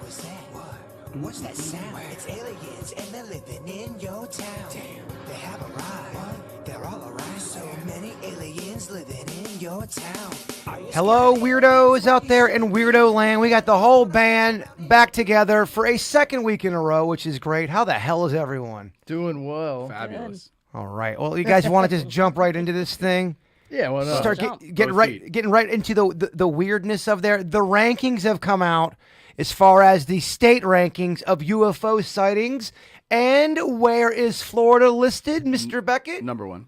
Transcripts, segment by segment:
was that? What's that sound? It's aliens and they're living in your town. Damn. They have arrived. They're all around. So many aliens living in your town. Hello, weirdos out there in Weirdo Land. We got the whole band back together for a second week in a row, which is great. How the hell is everyone? Doing well. Fabulous. All right. Well, you guys want to just jump right into this thing? Yeah, why not? Start getting right into the weirdness of there. The rankings have come out as far as the state rankings of UFO sightings. And where is Florida listed, Mr. Beckett? Number one.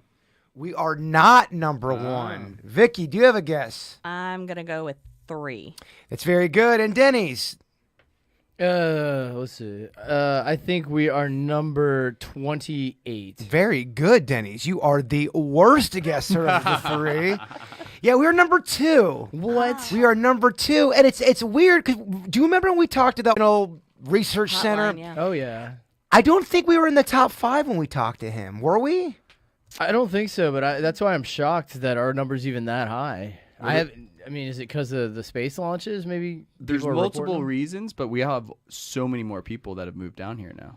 We are not number one. Vicky, do you have a guess? I'm going to go with 3. That's very good. And Denny's? Let's see. I think we are number 28. Very good, Denny's. You are the worst guesser of the 3. Yeah, we are number 2. What? We are number 2, and it's weird because do you remember when we talked to that old research Hotline, center? yeah. Oh, yeah. I don't think we were in the top 5 when we talked to him. Were we? I don't think so, but that's why I'm shocked that our number's even that high. I mean, is it because of the space launches? Maybe There's people are multiple reporting them? reasons, but we have so many more people that have moved down here now.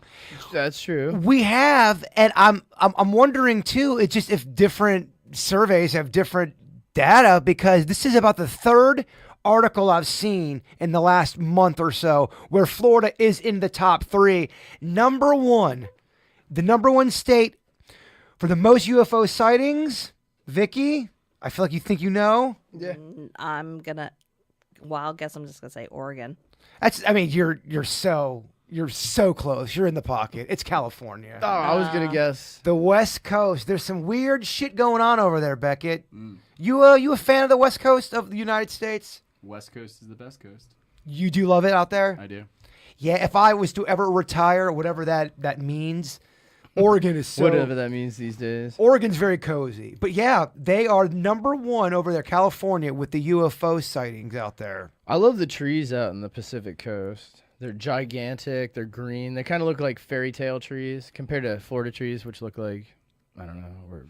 That's true. We have, and I'm wondering too. It's just if different surveys have different data because this is about the 3rd article I've seen in the last month or so where Florida is in the top 3. Number 1, the number 1 state for the most UFO sightings. Vicky, I feel like you think you know. Yeah. I'm going to, wild guess, I'm just going to say Oregon. I mean, you're so close. You're in the pocket. It's California. Oh, I was going to guess. The West Coast. There's some weird shit going on over there, Beckett. You a fan of the West Coast of the United States? West Coast is the best coast. You do love it out there? I do. Yeah, if I was to ever retire, whatever that means, Oregon is so... Whatever that means these days. Oregon's very cozy. But yeah, they are number 1 over there, California, with the UFO sightings out there. I love the trees out in the Pacific Coast. They're gigantic. They're green. They kind of look like fairy tale trees compared to Florida trees, which look like, I don't know, where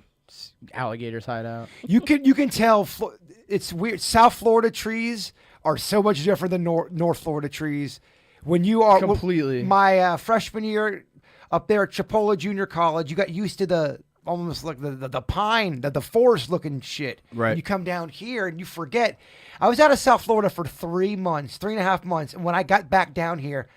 alligators hide out. You can tell it's weird. South Florida trees are so much different than North Florida trees. When you are Completely. My freshman year up there at Chipola Junior College, you got used to the almost like the pine, the forest looking shit. Right. And you come down here and you forget. I was out of South Florida for 3.5 months, and when I got back down here,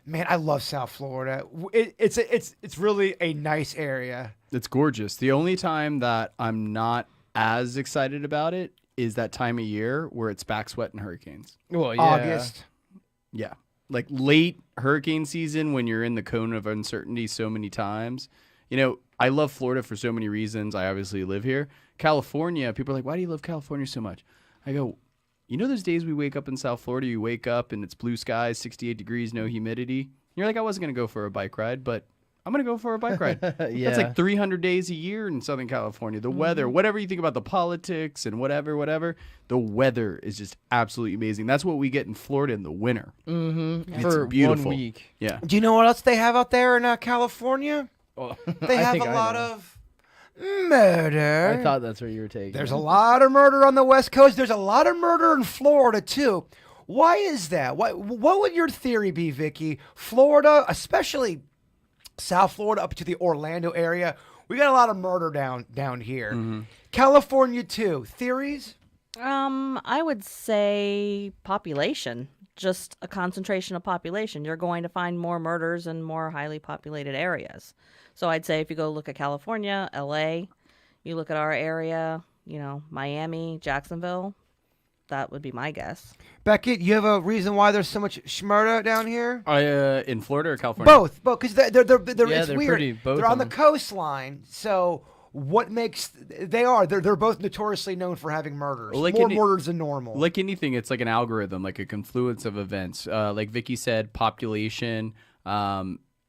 man, I love South Florida. It's really a nice area. It's gorgeous. The only time that I'm not as excited about it is that time of year where it's back sweat and hurricanes. Well, yeah. August. Yeah. Like late hurricane season when you're in the cone of uncertainty so many times. You know, I love Florida for so many reasons. I obviously live here. California, people are like, why do you love California so much? I go, you know those days we wake up in South Florida, you wake up and it's blue skies, 68 degrees, no humidity? You're like, I wasn't going to go for a bike ride, but I'm going to go for a bike ride. Yeah. That's like 300 days a year in Southern California. The weather, whatever you think about the politics and whatever, the weather is just absolutely amazing. That's what we get in Florida in the winter. Mm-hmm. It's For beautiful. 1 week. Yeah. Do you know what else they have out there in California? Oh, They have a lot of murder. I thought that's where you were taking. There's a lot of murder on the West Coast. There's a lot of murder in Florida, too. Why is that? What would your theory be, Vicky? Florida, especially South Florida up to the Orlando area, we got a lot of murder down here. California, too. Theories? I would say population. Just a concentration of population. You're going to find more murders in more highly populated areas. So I'd say if you go look at California, LA, you look at our area, Miami, Jacksonville, that would be my guess. Beckett, you have a reason why there's so much murder down here? In Florida or California? Both, because they're Yeah, it's they're weird. pretty- both They're on of the them. coastline, so what makes they're both notoriously known for having murders, Well, like more any- murders than normal. Like anything, it's like an algorithm, like a confluence of events. Like Vicky said, population.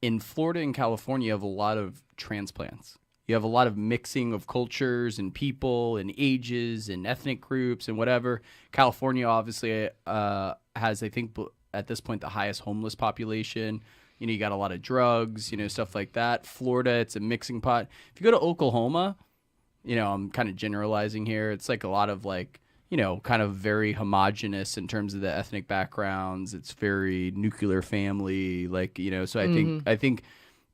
In Florida and California, you have a lot of transplants. You have a lot of mixing of cultures and people and ages and ethnic groups and whatever. California obviously has, I think, at this point, the highest homeless population. You got a lot of drugs, stuff like that. Florida, it's a mixing pot. If you go to Oklahoma, I'm kind of generalizing here. It's like a lot of kind of very homogenous in terms of the ethnic backgrounds. It's very nuclear family, so I think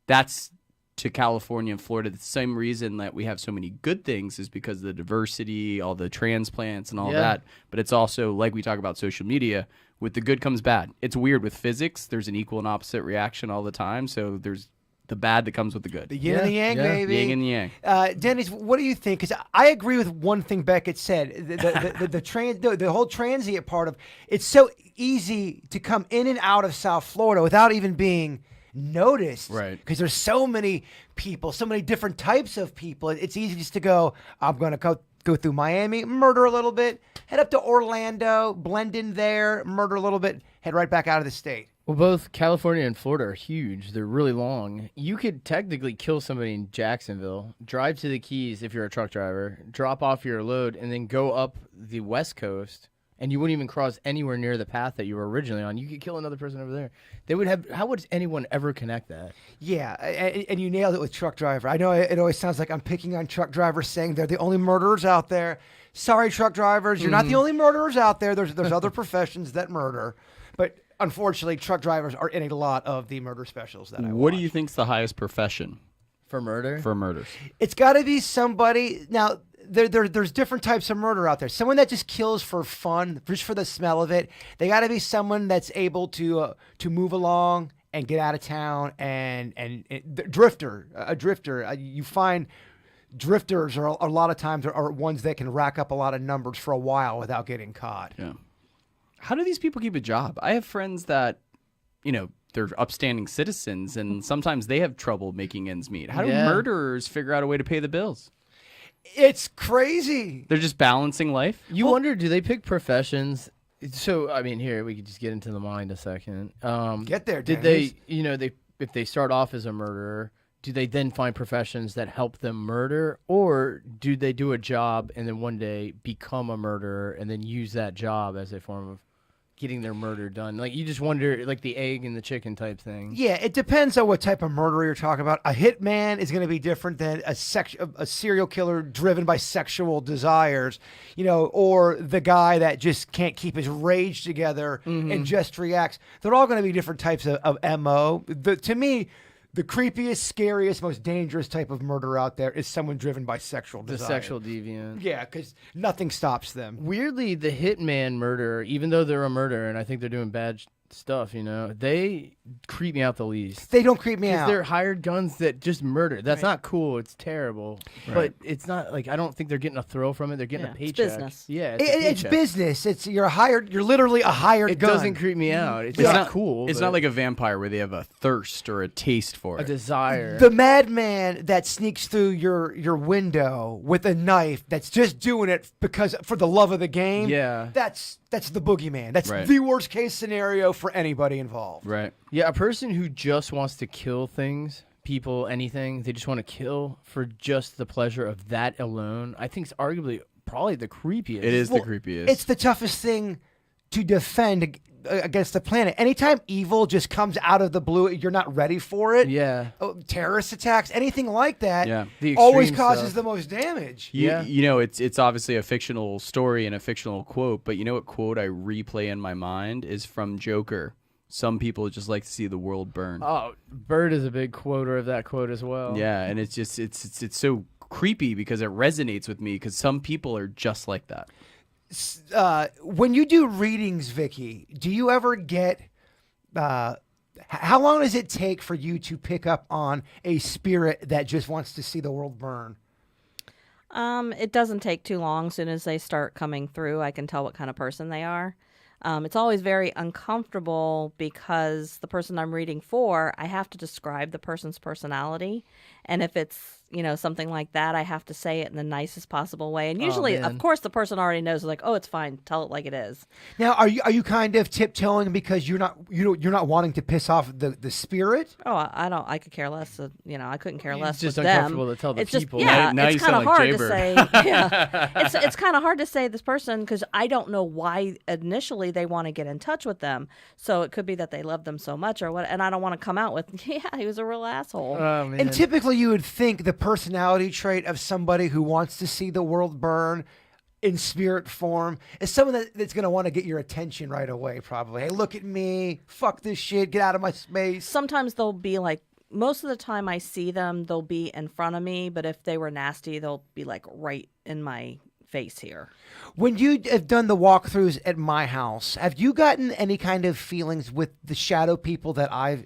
that's to California and Florida. The same reason that we have so many good things is because of the diversity, all the transplants and all that. But it's also, like we talk about social media, with the good comes bad. It's weird with physics. There's an equal and opposite reaction all the time. So there's the bad that comes with the good. The yin and the yang, baby. Yin and the yang. Dennis, what do you think? Because I agree with one thing Beckett said. The whole transient part of it's so easy to come in and out of South Florida without even being noticed. Right. Because there's so many people, so many different types of people. It's easy just to go, I'm going to go through Miami, murder a little bit, head up to Orlando, blend in there, murder a little bit, head right back out of the state. Well, both California and Florida are huge. They're really long. You could technically kill somebody in Jacksonville, drive to the Keys if you're a truck driver, drop off your load, and then go up the West Coast, and you wouldn't even cross anywhere near the path that you were originally on. You could kill another person over there. They would have. How would anyone ever connect that? Yeah, and you nailed it with truck driver. I know it always sounds like I'm picking on truck drivers, saying they're the only murderers out there. Sorry, truck drivers, you're not the only murderers out there. There's other professions that murder, but unfortunately, truck drivers are in a lot of the murder specials that I watch. What do you think's the highest profession For murder? for murders? It's got to be somebody. Now, there's different types of murder out there. Someone that just kills for fun, just for the smell of it. They got to be someone that's able to move along and get out of town. And a drifter. You find drifters are a lot of times are ones that can rack up a lot of numbers for a while without getting caught. Yeah. How do these people keep a job? I have friends that, they're upstanding citizens, and sometimes they have trouble making ends meet. How do murderers figure out a way to pay the bills? It's crazy. They're just balancing life? You wonder, do they pick professions? So, I mean, here, we could just get into the mind a second. Get there, Did Dennis. if they start off as a murderer, do they then find professions that help them murder? Or do they do a job and then one day become a murderer and then use that job as a form of getting their murder done? Like, you just wonder, like the egg and the chicken type thing. Yeah, it depends on what type of murderer you're talking about. A hitman is going to be different than a serial killer driven by sexual desires, or the guy that just can't keep his rage together and just reacts. They're all going to be different types of MO. To me, the creepiest, scariest, most dangerous type of murder out there is someone driven by sexual The desire. sexual deviant. Yeah, because nothing stops them. Weirdly, the hitman murderer, even though they're a murderer and I think they're doing bad stuff, they creep me out the least. They don't creep me Because out. they're hired guns that just murder. That's not cool. It's terrible. But it's not like, I don't think they're getting a thrill from it. They're getting a It's paycheck. business. Yeah, It's paycheck. business. You're literally a hired It gun. doesn't creep me out. It's not cool. It's but not like a vampire where they have a thirst or a taste for a it. desire. The madman that sneaks through your window with a knife that's just doing it because for the love of the game. Yeah. That's the boogeyman. That's Right. the worst case scenario for anybody involved. Right. Yeah, a person who just wants to kill things, people, anything, they just want to kill for just the pleasure of that alone, I think is arguably probably the creepiest. It is Well, the creepiest. It's the toughest thing to defend against the planet. Anytime evil just comes out of the blue, you're not ready for it. Yeah. Terrorist attacks, anything like that, Yeah. The always extreme causes stuff. the most damage. Yeah. It's obviously a fictional story and a fictional quote, but you know what quote I replay in my mind is from Joker. Some people just like to see the world burn. Oh, Bird is a big quoter of that quote as well. Yeah, and it's just it's so creepy because it resonates with me because some people are just like that. When you do readings, Vicky, do you ever get how long does it take for you to pick up on a spirit that just wants to see the world burn? It doesn't take too long. As soon as they start coming through, I can tell what kind of person they are. It's always very uncomfortable because the person I'm reading for, I have to describe the person's personality. And if it's, something like that, I have to say it in the nicest possible way. And usually, man. of course, the person already knows, like, oh, it's fine. Tell it like it is. Now, are you kind of tiptoeing because you're not wanting to piss off the spirit? Oh, I don't. I could care less. I couldn't care less. It's just with uncomfortable them. to tell the it's people. Just, yeah, Now you it's kind of sound like hard to Jaybird. say. Yeah, it's kind of hard to say this person because I don't know why initially they want to get in touch with them. So it could be that they love them so much or what, and I don't want to come out with, yeah, he was a real asshole. Oh, man. And typically, you would think the personality trait of somebody who wants to see the world burn in spirit form is someone that's going to want to get your attention right away, probably. Hey, look at me. Fuck this shit. Get out of my space. Sometimes they'll be like, most of the time I see them, they'll be in front of me, but if they were nasty, they'll be like right in my face here. When you have done the walkthroughs at my house, have you gotten any kind of feelings with the shadow people that I've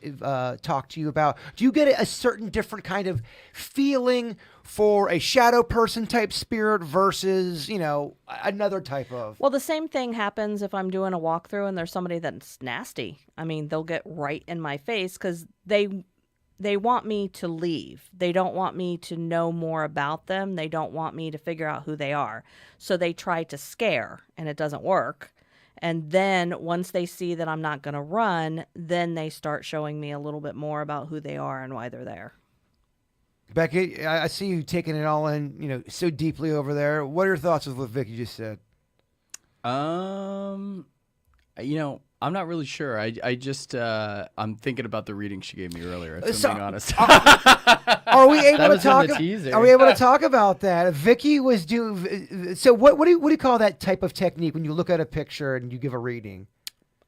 talked to you about? Do you get a certain different kind of feeling for a shadow person type spirit versus, another type of? Well, the same thing happens if I'm doing a walkthrough and there's somebody that's nasty. I mean, they'll get right in my face because they want me to leave. They don't want me to know more about them. They don't want me to figure out who they are. So they try to scare, and it doesn't work. And then once they see that I'm not going to run, then they start showing me a little bit more about who they are and why they're there. Becky, I see you taking it all in, so deeply over there. What are your thoughts with what Vicky just said? I'm not really sure. I just I'm thinking about the reading she gave me earlier. If So- I'm being honest. Are we able That to was in talk? the teaser. Are we able to talk about that? Vicky was doing. So what do you call that type of technique when you look at a picture and you give a reading?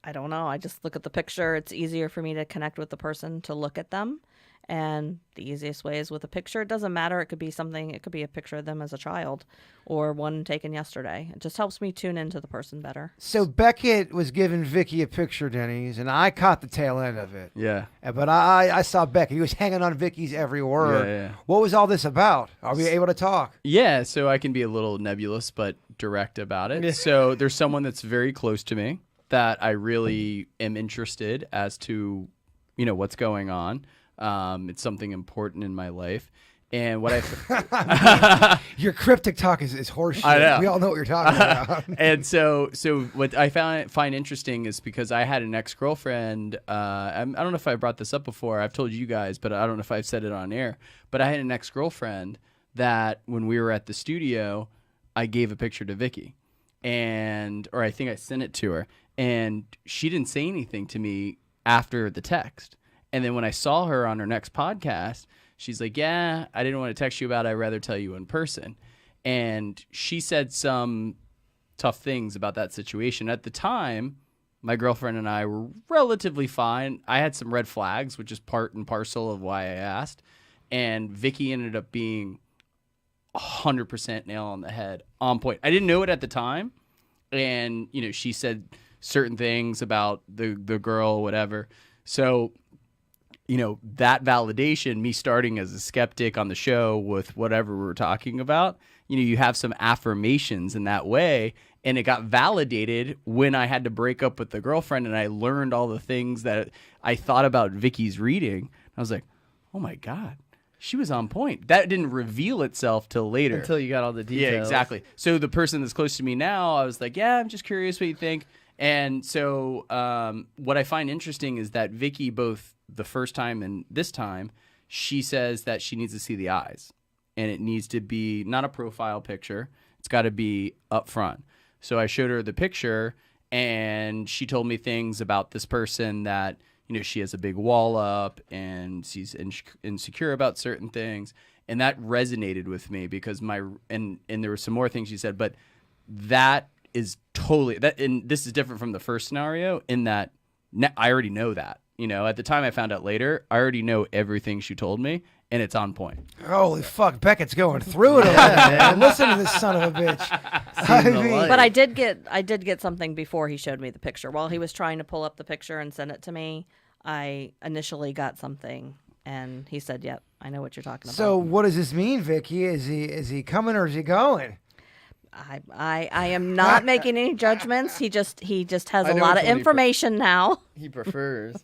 I don't know. I just look at the picture. It's easier for me to connect with the person to look at them. And the easiest way is with a picture. It doesn't matter. It could be something. It could be a picture of them as a child or one taken yesterday. It just helps me tune into the person better. So Beckett was giving Vicky a picture, Denny's, and I caught the tail end of it. Yeah. But I saw Beckett. He was hanging on Vicky's every word. Yeah. What was all this about? Are we able to talk? Yeah, so I can be a little nebulous but direct about it. So there's someone that's very close to me that I really am interested as to, what's going on. It's something important in my life. And what Your cryptic talk is horseshit. I know. We all know what you're talking about. And so what I find interesting is because I had an ex-girlfriend. I don't know if I brought this up before. I've told you guys, but I don't know if I've said it on air. But I had an ex-girlfriend that when we were at the studio, I gave a picture to Vicky, or I think I sent it to her, and she didn't say anything to me after the text. And then when I saw her on her next podcast, she's like, yeah, I didn't want to text you about it. I'd rather tell you in person. And she said some tough things about that situation. At the time, my girlfriend and I were relatively fine. I had some red flags, which is part and parcel of why I asked. And Vicky ended up being 100% nail on the head, on point. I didn't know it at the time. And, she said certain things about the girl, whatever. So, that validation, me starting as a skeptic on the show with whatever we were talking about, you have some affirmations in that way. And it got validated when I had to break up with the girlfriend and I learned all the things that I thought about Vicky's reading. I was like, oh my God, she was on point. That didn't reveal itself till later. Until you got all the details. Yeah, exactly. So the person that's close to me now, I was like, yeah, I'm just curious what you think. And so what I find interesting is that Vicky, both the first time and this time, she says that she needs to see the eyes. And it needs to be not a profile picture. It's got to be up front. So I showed her the picture, and she told me things about this person that, she has a big wall up, and she's insecure about certain things. And that resonated with me because and there were some more things she said, but that is totally that. And this is different from the first scenario in that I already know that. At the time I found out later, I already know everything she told me, and it's on point. Holy fuck, Beckett's going through it a little, man. Listen to this son of a bitch. I the mean, light. But I did get something before he showed me the picture. While he was trying to pull up the picture and send it to me, I initially got something, and he said, "Yep, I know what you're talking about." so what does this mean, Vicky? Is he coming or is he going? I am not making any judgments. He just has I a know lot it's of only information now. He prefers.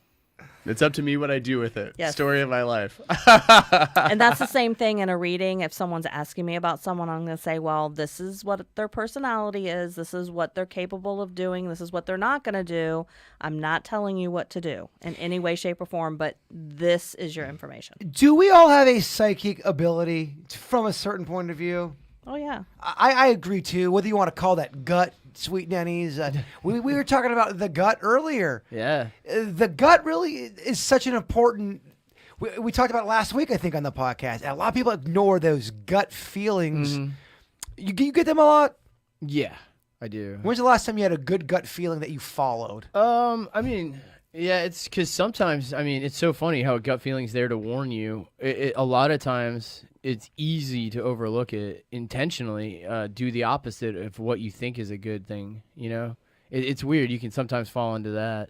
It's up to me what I do with it. Yes. Story of my life. And that's the same thing in a reading. If someone's asking me about someone, I'm going to say, well, this is what their personality is. This is what they're capable of doing. This is what they're not going to do. I'm not telling you what to do in any way, shape, or form, but this is your information. Do we all have a psychic ability from a certain point of view? Oh, yeah. I agree too. Whether you want to call that gut, sweet Denny's. We were talking about the gut earlier. Yeah. The gut really is such an important. We talked about it last week, I think, on the podcast. And a lot of people ignore those gut feelings. You get them a lot. Yeah, I do. When's the last time you had a good gut feeling that you followed? I mean, yeah, it's because sometimes, I mean, it's so funny how a gut feeling's there to warn you. A lot of times, it's easy to overlook it intentionally, do the opposite of what you think is a good thing, you know? It's weird. You can sometimes fall into that.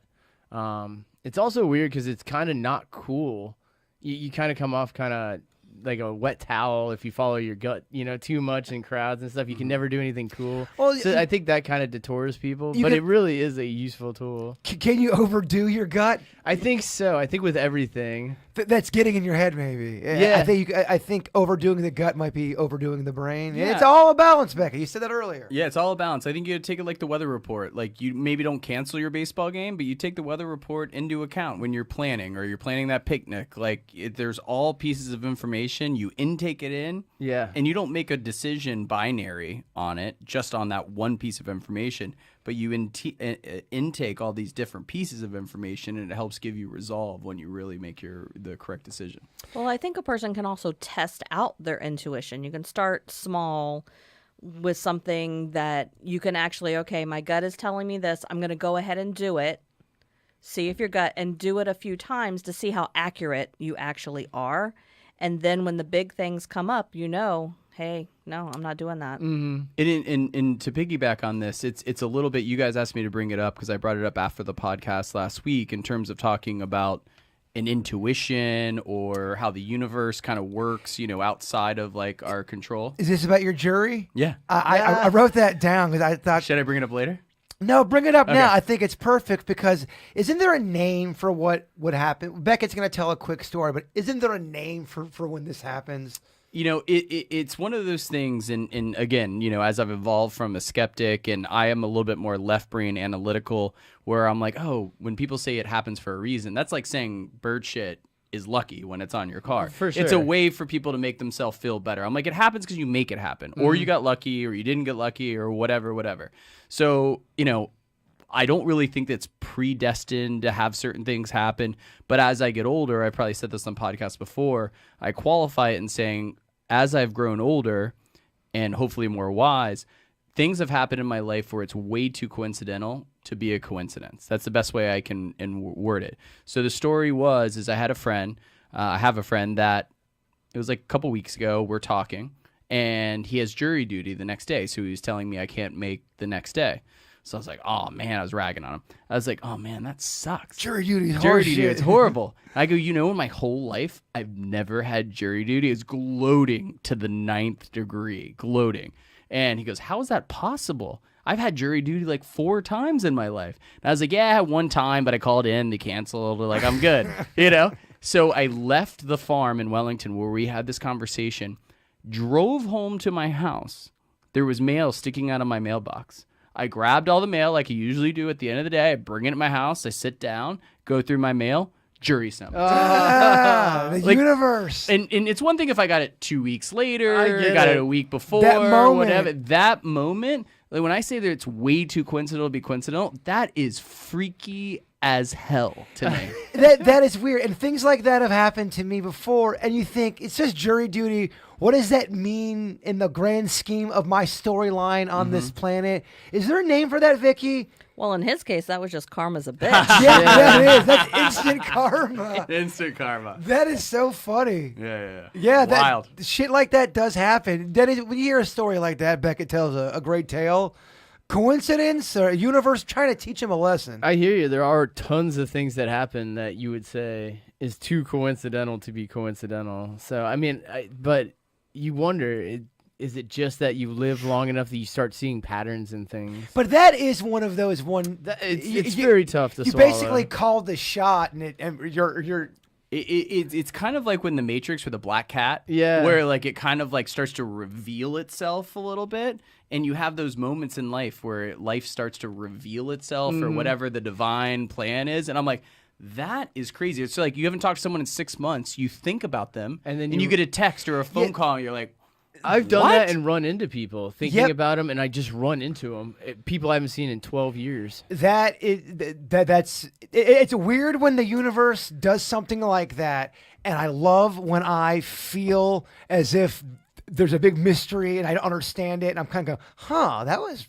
It's also weird because it's kind of not cool. You kind of come off kind of like a wet towel if you follow your gut, you know, too much in crowds and stuff. You can never do anything cool. Well, So I think that kind of detours people, You but can- it really is a useful tool. Can you overdo your gut? I think so. I think with everything. That's getting in your head, maybe. Yeah. I think overdoing the gut might be overdoing the brain. Yeah. It's all a balance, Becca. You said that earlier. Yeah, it's all a balance. I think you take it like the weather report. Like you maybe don't cancel your baseball game, but you take the weather report into account when you're planning or you're planning that picnic. Like there's all pieces of information. You intake it in. Yeah. And you don't make a decision binary on it, just on that one piece of information, but you intake all these different pieces of information, and it helps give you resolve when you really make the correct decision. Well, I think a person can also test out their intuition. You can start small with something that you can actually, okay, my gut is telling me this. I'm going to go ahead and do it. See if your gut, and do it a few times to see how accurate you actually are. And then when the big things come up, you know, hey, no, I'm not doing that. Mm-hmm. And to piggyback on this, it's a little bit, you guys asked me to bring it up because I brought it up after the podcast last week in terms of talking about an intuition or how the universe kind of works, you know, outside of like our control. Is this about your jury? Yeah. I wrote that down because I thought. Should I bring it up later? No, bring it up Okay. now. I think it's perfect because isn't there a name for what would happen? Beckett's going to tell a quick story, but isn't there a name for when this happens? You know, it's one of those things, and again, you know, as I've evolved from a skeptic, and I am a little bit more left brain analytical, where I'm like, oh, when people say it happens for a reason, that's like saying bird shit is lucky when it's on your car. For It's a sure. way for people to make themselves feel better. I'm like, it happens because you make it happen, or you got lucky, or you didn't get lucky, or whatever. So, you know, I don't really think that's predestined to have certain things happen. But as I get older, I probably said this on podcasts before, I qualify it in saying, as I've grown older and hopefully more wise, things have happened in my life where it's way too coincidental to be a coincidence. That's the best way I can word it. So the story is I had a friend, I have a friend that it was like a couple weeks ago, we're talking, and he has jury duty the next day. So he was telling me I can't make the next day. So I was like, oh, man, I was ragging on him. I was like, oh, man, that sucks. Jury duty is Jury horseshit. duty, it's horrible. I go, you know, in my whole life, I've never had jury duty. It's gloating to the 9th degree, gloating. And he goes, how is that possible? I've had jury duty like 4 times in my life. And I was like, yeah, I had one time, but I called in, they canceled. Like, I'm good, you know? So I left the farm in Wellington where we had this conversation, drove home to my house. There was mail sticking out of my mailbox. I grabbed all the mail like I usually do at the end of the day. I bring it to my house. I sit down, go through my mail, jury summons. The Like- universe. And it's one thing if I got it 2 weeks later, I or get got it it. a week before, That moment. whatever. That moment, like when I say that it's way too coincidental to be coincidental, that is freaky as hell to me. that is weird, and things like that have happened to me before. And you think it's just jury duty. What does that mean in the grand scheme of my storyline on this planet? Is there a name for that, Vicky? Well, in his case, that was just karma's a bitch. Yeah, that is. That's instant karma. Instant karma. That is so funny. Yeah. Yeah, that Wild. shit like that does happen. Denny, when you hear a story like that, Beckett tells a great tale. Coincidence or universe trying to teach him a lesson? I hear you. There are tons of things that happen that you would say is too coincidental to be coincidental. So, I mean, but you wonder, is it just that you live long enough that you start seeing patterns in things? But that is one of those It's very tough to You swallow. basically called the shot, and you're It's kind of like when the Matrix with the black cat, Yeah. where like it kind of like starts to reveal itself a little bit, and you have those moments in life where life starts to reveal itself or whatever the divine plan is, and I'm like, that is crazy. It's like you haven't talked to someone in 6 months, you think about them, And then you you- get a text or a phone call, and you're like, I've done What? that and run into people thinking Yep. about them, and I just run into them. People I haven't seen in 12 years. It's weird when the universe does something like that, and I love when I feel as if there's a big mystery and I don't understand it, and I'm kind of going, huh, that was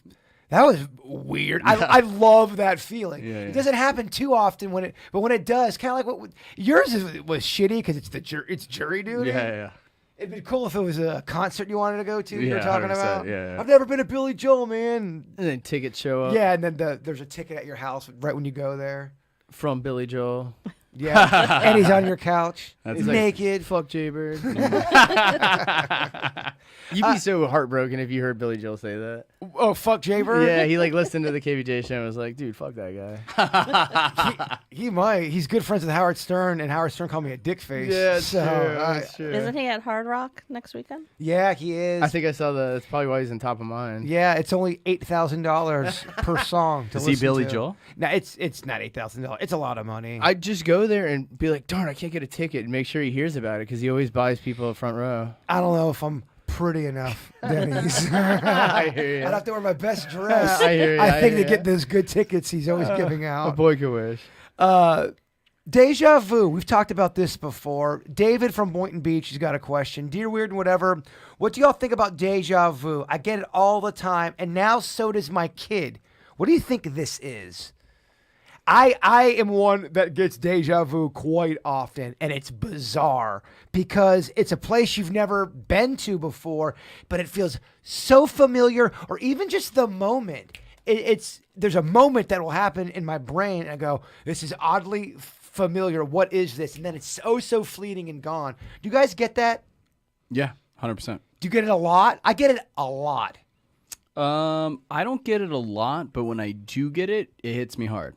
weird. I love that feeling. Yeah, yeah. It doesn't happen too often but when it does, kind of like what yours was shitty because it's jury duty. Yeah. It'd be cool if it was a concert you wanted to go to. You were Yeah, talking 100%, about. yeah. I've never been to Billy Joel, man. And then tickets show up Yeah, and then there's a ticket at your house right when you go there. from Billy Joel. Yeah, and he's on your couch. That's He's like- naked. Fuck Jaybird. You'd be so heartbroken if you heard Billy Joel say that. Oh, fuck Jaybird. Yeah, he like listened to the KVJ show and was like, dude, fuck that guy. He might. He's good friends with Howard Stern, and Howard Stern called me a dick face. That's true. Isn't he at Hard Rock next weekend? Yeah, he is. I think I saw that. That's probably why he's on top of mind. Yeah, it's only $8,000 per song. To Is he listen Billy to. Joel? No, it's not $8,000. It's a lot of money. I'd just go there and be like, darn, I can't get a ticket, and make sure he hears about it because he always buys people a front row. I don't know if I'm pretty enough, Denny's. I hear you. I'd have to wear my best dress. I hear you. I think hear to ya. get those good tickets he's always giving A out. boy could wish. Deja vu. We've talked about this before. David from Boynton Beach has got a question. Dear Weird and whatever, what do y'all think about deja vu? I get it all the time, and now so does my kid. What do you think this is? I am one that gets deja vu quite often, and it's bizarre because it's a place you've never been to before, but it feels so familiar, or even just the moment. There's a moment that will happen in my brain, and I go, this is oddly familiar. What is this? And then it's so fleeting and gone. Do you guys get that? Yeah, 100%. Do you get it a lot? I get it a lot. I don't get it a lot, but when I do get it, it hits me hard,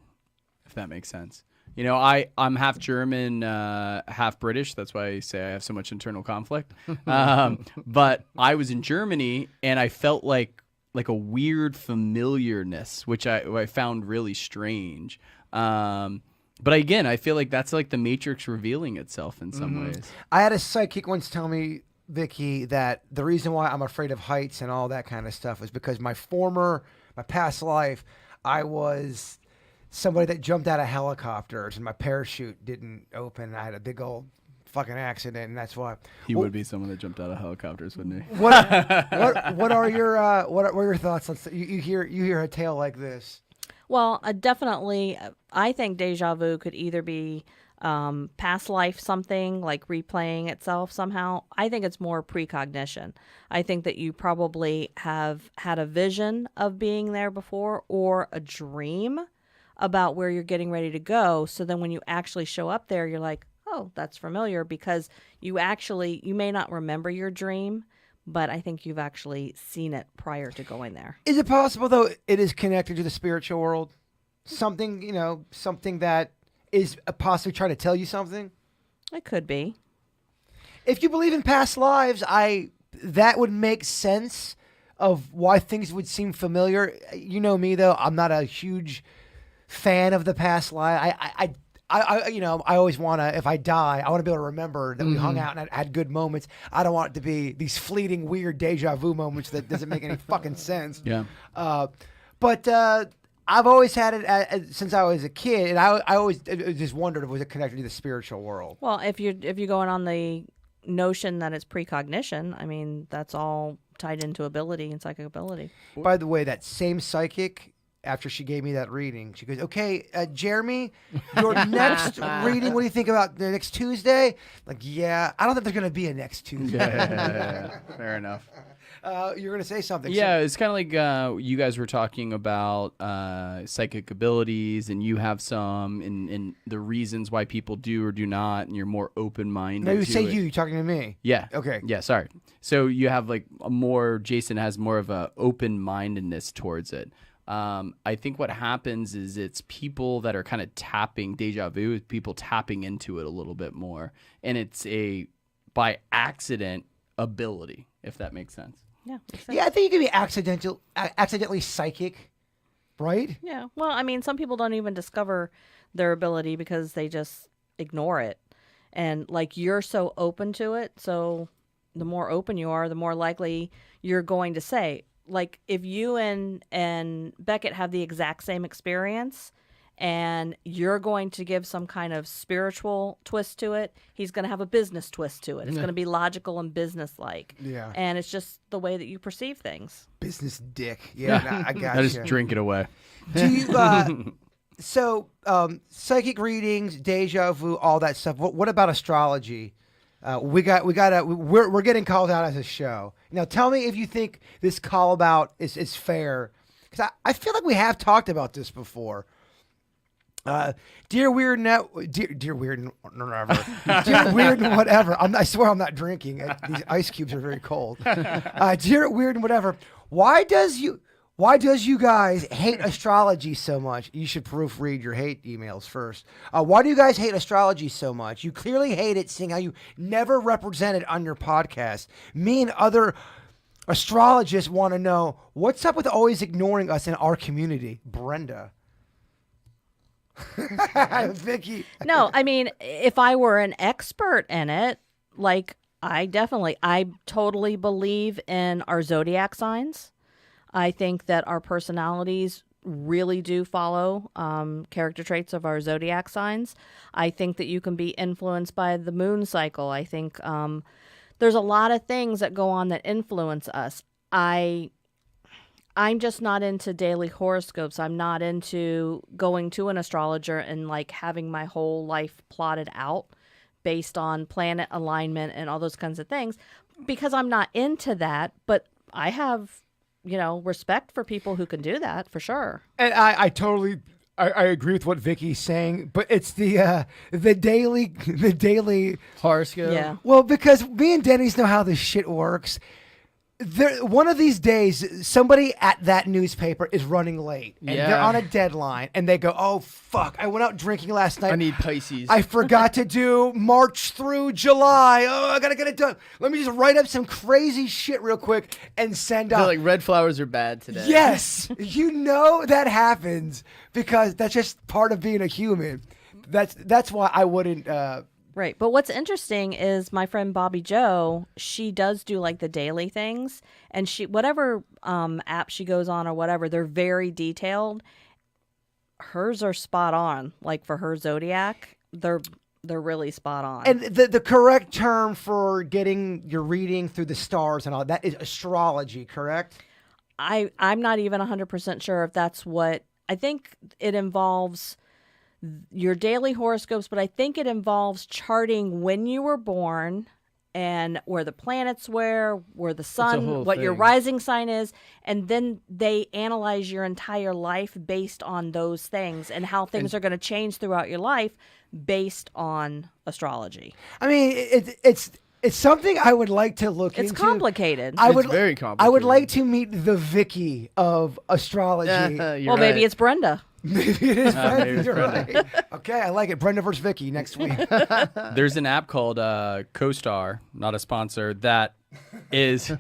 if that makes sense. You know, I'm half German, half British. That's why I say I have so much internal conflict. But I was in Germany, and I felt like a weird familiarness, which I found really strange. But again, I feel like that's like the Matrix revealing itself in some ways. I had a psychic once tell me, Vicky, that the reason why I'm afraid of heights and all that kind of stuff is because my past life, I was somebody that jumped out of helicopters and my parachute didn't open. And I had a big old fucking accident, and that's why. He would be someone that jumped out of helicopters, wouldn't he? What are your thoughts on you hear a tale like this? Well, definitely, I think deja vu could either be past life something, like replaying itself somehow. I think it's more precognition. I think that you probably have had a vision of being there before, or a dream about where you're getting ready to go. So then when you actually show up there, you're like, oh, that's familiar, because you may not remember your dream, but I think you've actually seen it prior to going there. Is it possible, though, it is connected to the spiritual world? Something that is possibly trying to tell you something? It could be. If you believe in past lives, that would make sense of why things would seem familiar. You know me, though. I'm not a huge fan of the past life. I always want to, if I die, I want to be able to remember that we hung out and had good moments. I don't want it to be these fleeting, weird deja vu moments that doesn't make any fucking sense. Yeah. But I've always had it since I was a kid, and I always just wondered if it was connected to the spiritual world. Well, if you're going on the notion that it's precognition, I mean, that's all tied into ability and psychic ability. By the way, that same psychic, after she gave me that reading, she goes, okay, Jeremy, your next reading, what do you think about the next Tuesday? Like, yeah, I don't think there's going to be a next Tuesday. Yeah. Fair enough. You're going to say something. Yeah, it's kind of like you guys were talking about psychic abilities, and you have some, and the reasons why people do or do not, and you're more open-minded. No, you to say it. you're talking to me. Yeah. Okay. Yeah, sorry. So you have like Jason has more of a open-mindedness towards it. I think what happens is it's people that are kind of tapping deja vu, people tapping into it a little bit more. And it's a by accident ability, if that makes sense. Yeah. makes sense. Yeah, I think you can be accidentally psychic, right? Yeah. Well, I mean, some people don't even discover their ability because they just ignore it. And like, you're so open to it. So the more open you are, the more likely you're going to say, like, if you and Beckett have the exact same experience and you're going to give some kind of spiritual twist to it. He's going to have a business twist to it. It's going to be logical and business-like. Yeah. And it's just the way that you perceive things. Business dick. Yeah, I got I just drink it away. Do you, psychic readings, deja vu, all that stuff. What about astrology? We're getting called out as a show. Now, tell me if you think this call about is fair, because I feel like we have talked about this before. Dear weird whatever. Dear weird and whatever. I swear I'm not drinking. These ice cubes are very cold. Dear weird and whatever. Why does you guys hate astrology so much? You should proofread your hate emails first. Why do you guys hate astrology so much? You clearly hate it, seeing how you never represent it on your podcast. Me and other astrologists want to know, what's up with always ignoring us in our community? Brenda. Vicky. No, I mean, if I were an expert in it, like I totally believe in our zodiac signs. I think that our personalities really do follow character traits of our zodiac signs. I think that you can be influenced by the moon cycle. I think there's a lot of things that go on that influence us. I'm just not into daily horoscopes. I'm not into going to an astrologer and like having my whole life plotted out based on planet alignment and all those kinds of things, because I'm not into that. But I have, respect for people who can do that, for sure. And I totally agree with what Vicky's saying, but it's the daily Horoscope. Yeah. Well, because me and Denny's know how this shit works. One of these days, somebody at that newspaper is running late, and they're on a deadline, and they go, "Oh fuck! I went out drinking last night. I need Pisces. I forgot to do March through July. Oh, I gotta get it done. Let me just write up some crazy shit real quick and send They're out." like, red flowers are bad today. Yes, that happens because that's just part of being a human. That's why I wouldn't. Right. But what's interesting is my friend Bobby Joe, she does do like the daily things, and whatever app she goes on or whatever, they're very detailed. Hers are spot on. Like for her zodiac, they're really spot on. And the correct term for getting your reading through the stars and all that is astrology, correct? I'm not even 100% sure if that's what I think. It involves your daily horoscopes, but I think it involves charting when you were born and where the planets were, where the sun, what your rising sign is, and then they analyze your entire life based on those things and how things are going to change throughout your life based on astrology. I mean, it's something I would like to look into. It's complicated. It's very complicated. I would like to meet the Vicky of astrology. Well, maybe it's Brenda. Maybe it is Brenda. maybe it's You're Brenda. right. Okay, I like it. Brenda versus Vicky next week. There's an app called CoStar, not a sponsor, that is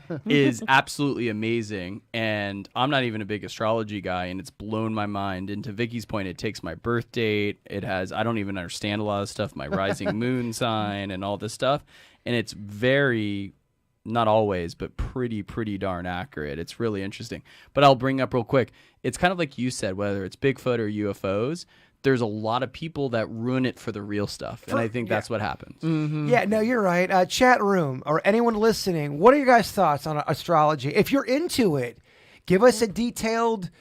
absolutely amazing. And I'm not even a big astrology guy, and it's blown my mind. And to Vicky's point, it takes my birth date. It has, I don't even understand a lot of stuff, my rising moon sign and all this stuff. And it's very, not always, but pretty darn accurate. It's really interesting. But I'll bring up real quick, it's kind of like you said, whether it's Bigfoot or UFOs, there's a lot of people that ruin it for the real stuff. And I think that's what happens. Mm-hmm. Yeah, no, you're right. Chat room or anyone listening, what are your guys' thoughts on astrology? If you're into it, give us a detailed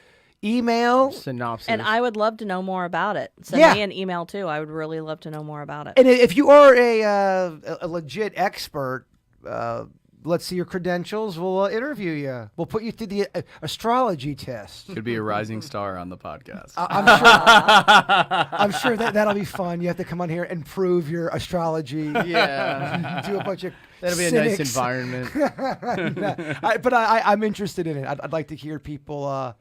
email. Synopsis. And I would love to know more about it. Send Yeah. me an email too. I would really love to know more about it. And if you are a legit expert, let's see your credentials. We'll interview you. We'll put you through the astrology test. Could be a rising star on the podcast. I'm sure that'll be fun. You have to come on here and prove your astrology. Yeah. Do a bunch of That'll be a nice cynics. environment. But I'm interested in it. I'd like to hear people.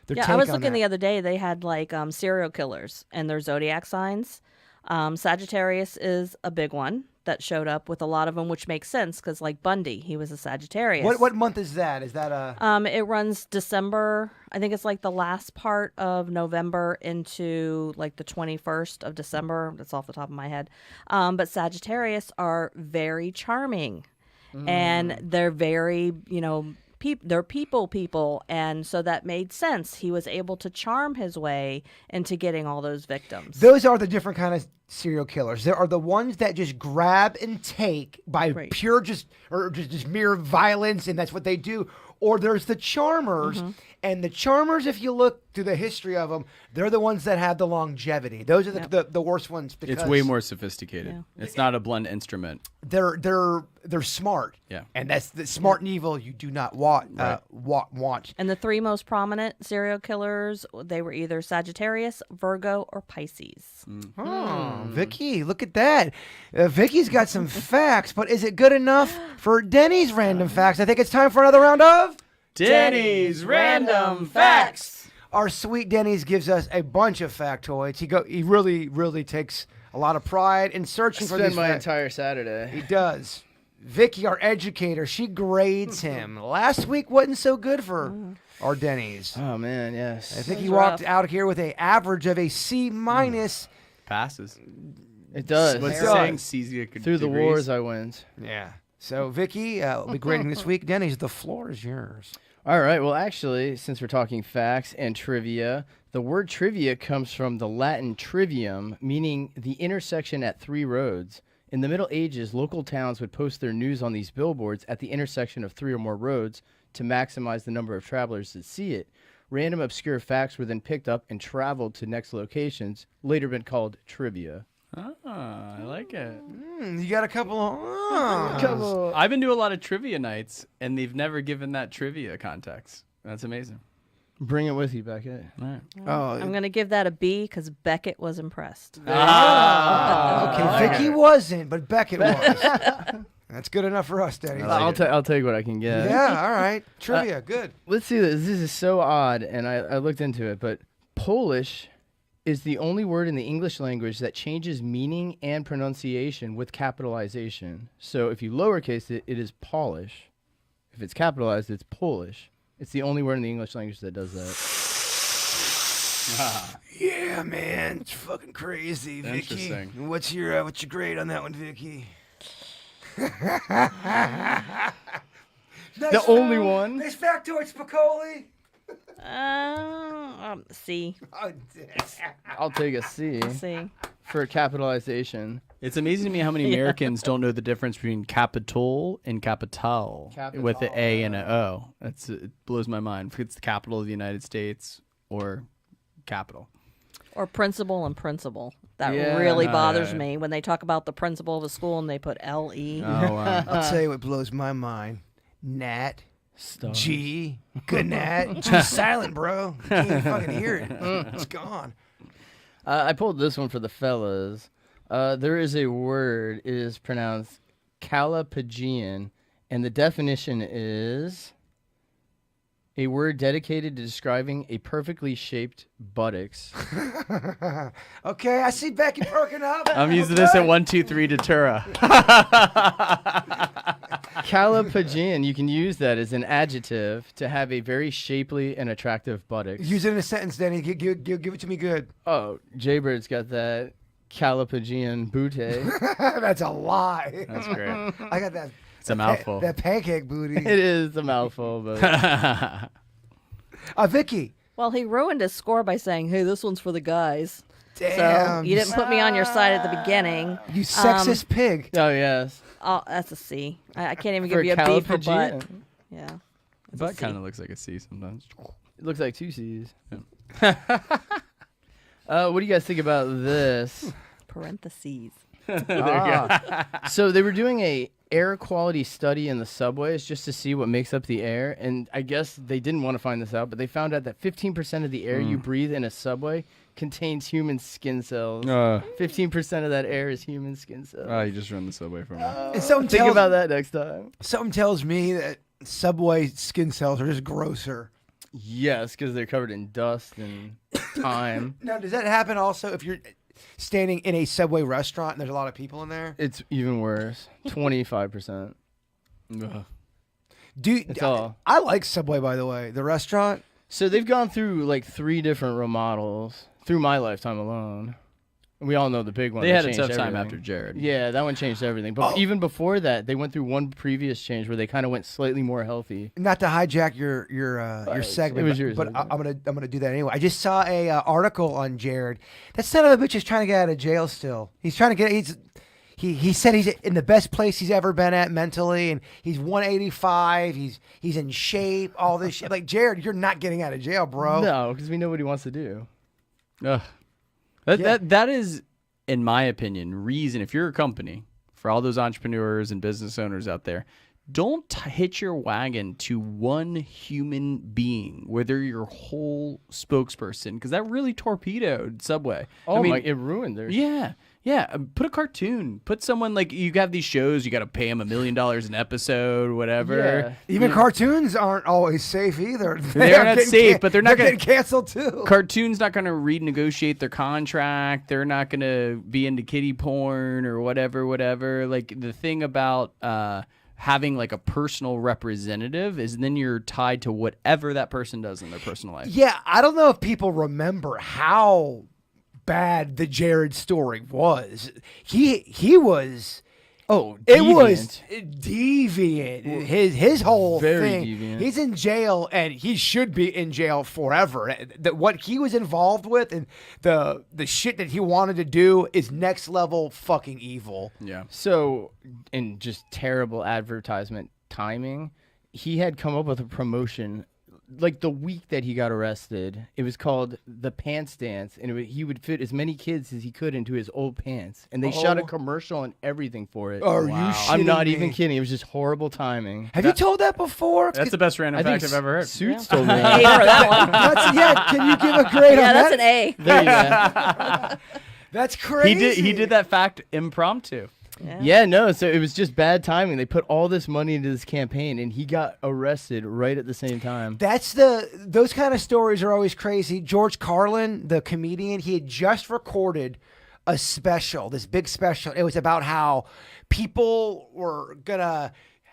Their Yeah, take I was on looking that. the other day. They had like serial killers and their zodiac signs. Sagittarius is a big one that showed up with a lot of them, which makes sense because like Bundy, he was a Sagittarius. What month is that? Is that a? It runs December. I think it's like the last part of November into like the 21st of December. That's off the top of my head. But Sagittarius are very charming, and they're very they're people, and so that made sense. He was able to charm his way into getting all those victims. Those are the different kind of serial killers. There are the ones that just grab and take by Right. pure just mere violence, and that's what they do. Or there's the charmers, and the charmers, if you look through the history of them, they're the ones that have the longevity. Those are the worst ones because It's way more sophisticated. Yeah. It's not a blunt instrument. they're smart. Yeah. And that's the smart and evil you do not want. Want. And the three most prominent serial killers, they were either Sagittarius, Virgo, or Pisces. Oh, Vicky, look at that. Vicky's got some facts, but is it good enough for Denny's random facts? I think it's time for another round of Denny's Random Facts. Our sweet Denny's gives us a bunch of factoids. He really takes a lot of pride in searching for Spend these my facts. entire Saturday. He does. Vicky, our educator, she grades him. Last week wasn't so good for our Denny's. Oh man, yes. I think he was walked rough. out here with an average of a C minus. Passes. It does. What's It the does. saying? Caesar Through the wars, I wins. Yeah. So Vicky, we'll be grading this week. Denny's, the floor is yours. All right. Well, actually, since we're talking facts and trivia, the word trivia comes from the Latin trivium, meaning the intersection at three roads. In the Middle Ages, local towns would post their news on these billboards at the intersection of three or more roads to maximize the number of travelers that see it. Random obscure facts were then picked up and traveled to next locations, later been called trivia. Ah, I like it. You got a couple of. I've been to a lot of trivia nights, and they've never given that trivia context. That's amazing. Bring it with you, Beckett. All right. Oh, I'm going to give that a B because Beckett was impressed. okay. Vicky wasn't, but Beckett was. That's good enough for us, Denny. I'll take what I can get. Yeah, all right. Trivia, good. Let's see this. This is so odd, and I looked into it, but Polish is the only word in the English language that changes meaning and pronunciation with capitalization. So if you lowercase it, it is Polish. If it's capitalized, it's Polish. It's the only word in the English language that does that. Yeah, man, it's fucking crazy, Vicky. Interesting. What's your grade on that one, Vicky? The only one? Nice factoid, Spicoli. C. Oh, I'll take a C C. for capitalization. It's amazing to me how many Americans don't know the difference between capital and capital with an A and an O. It blows my mind. If it's the capital of the United States or capital. Or principal and principal. That Yeah. really Oh, bothers yeah. me when they talk about the principal of a school and they put L-E. Oh, wow. I'll tell you what blows my mind. Nat. Stuff. G. Good Nat. G's silent, bro. You can't even fucking hear it. It's gone. I pulled this one for the fellas. There is a word. It is pronounced Calapagian, and the definition is a word dedicated to describing a perfectly shaped buttocks. Okay, I see Becky perking up. I'm using this at 1, 2, 3 Datura. Calapagian, you can use that as an adjective to have a very shapely and attractive buttocks. Use it in a sentence, Denny. Give it to me good. Oh, Jaybird's got that Calapagian booty. That's a lie. That's great. I got that. It's a mouthful. That pancake booty. It is a mouthful, but Vicky. Well, he ruined his score by saying, hey, this one's for the guys. Damn. So you didn't put me on your side at the beginning. You sexist pig. oh yes. Oh, that's a C. I can't even For give you a B for butt. Calapagian. Yeah. It's a Butt C. kind of looks like a C sometimes. It looks like two C's. What do you guys think about this? Parentheses. So they were doing a air quality study in the subways just to see what makes up the air, and I guess they didn't want to find this out, but they found out that 15% of the air you breathe in a subway contains human skin cells. 15% of that air is human skin cells. You just run this away from me. And something Think tells, about that next time. something tells me that Subway skin cells are just grosser. Yes, because they're covered in dust and time. Now, does that happen also if you're standing in a Subway restaurant and there's a lot of people in there? It's even worse. 25%. It's all. I like Subway, by the way. The restaurant. So they've gone through like 3 different remodels through my lifetime alone. We all know the big one. They that had a changed tough time everything. after Jared. Yeah, that one changed everything. But even before that, they went through one previous change where they kind of went slightly more healthy. Not to hijack your segment, it was yours, but it was I'm gonna do that anyway. I just saw a article on Jared. That son of a bitch is trying to get out of jail still. He's trying to get. He said he's in the best place he's ever been at mentally, and he's 185. He's in shape. All this shit. Like, Jared, you're not getting out of jail, bro. No, because we know what he wants to do. Ugh. That is, in my opinion, reason, if you're a company, for all those entrepreneurs and business owners out there, don't hitch your wagon to one human being, whether your whole spokesperson, because that really torpedoed Subway. Oh, I mean, it ruined their... Yeah. Put a cartoon. Put someone, like, you have these shows, you got to pay them $1 million an episode, whatever. Yeah. Even cartoons aren't always safe either. They're not safe, but they're not getting gonna canceled too. Cartoon's not going to renegotiate their contract. They're not going to be into kiddie porn or whatever. Like, the thing about having, like, a personal representative is then you're tied to whatever that person does in their personal life. Yeah, I don't know if people remember how bad the Jared story was. He was. Oh, it deviant. was deviant. His whole Very thing. deviant. He's in jail, and he should be in jail forever. What he was involved with and the shit that he wanted to do is next level fucking evil. Yeah. So, and just terrible advertisement timing, he had come up with a promotion like the week that he got arrested. It was called the Pants Dance, and he would fit as many kids as he could into his old pants. And they shot a commercial and everything for it. Are you shitting I'm not me? even kidding. It was just horrible timing. Have you told that before? That's the best random fact I've ever heard. Suits told me. A for that one. Can you give a grade Yeah, on that's that? an A. There you go. That's crazy. He did that fact impromptu. Yeah, no, so it was just bad timing. They put all this money into this campaign, and he got arrested right at the same time. Those kind of stories are always crazy. George Carlin, the comedian, he had just recorded a special, this big special. It was about how people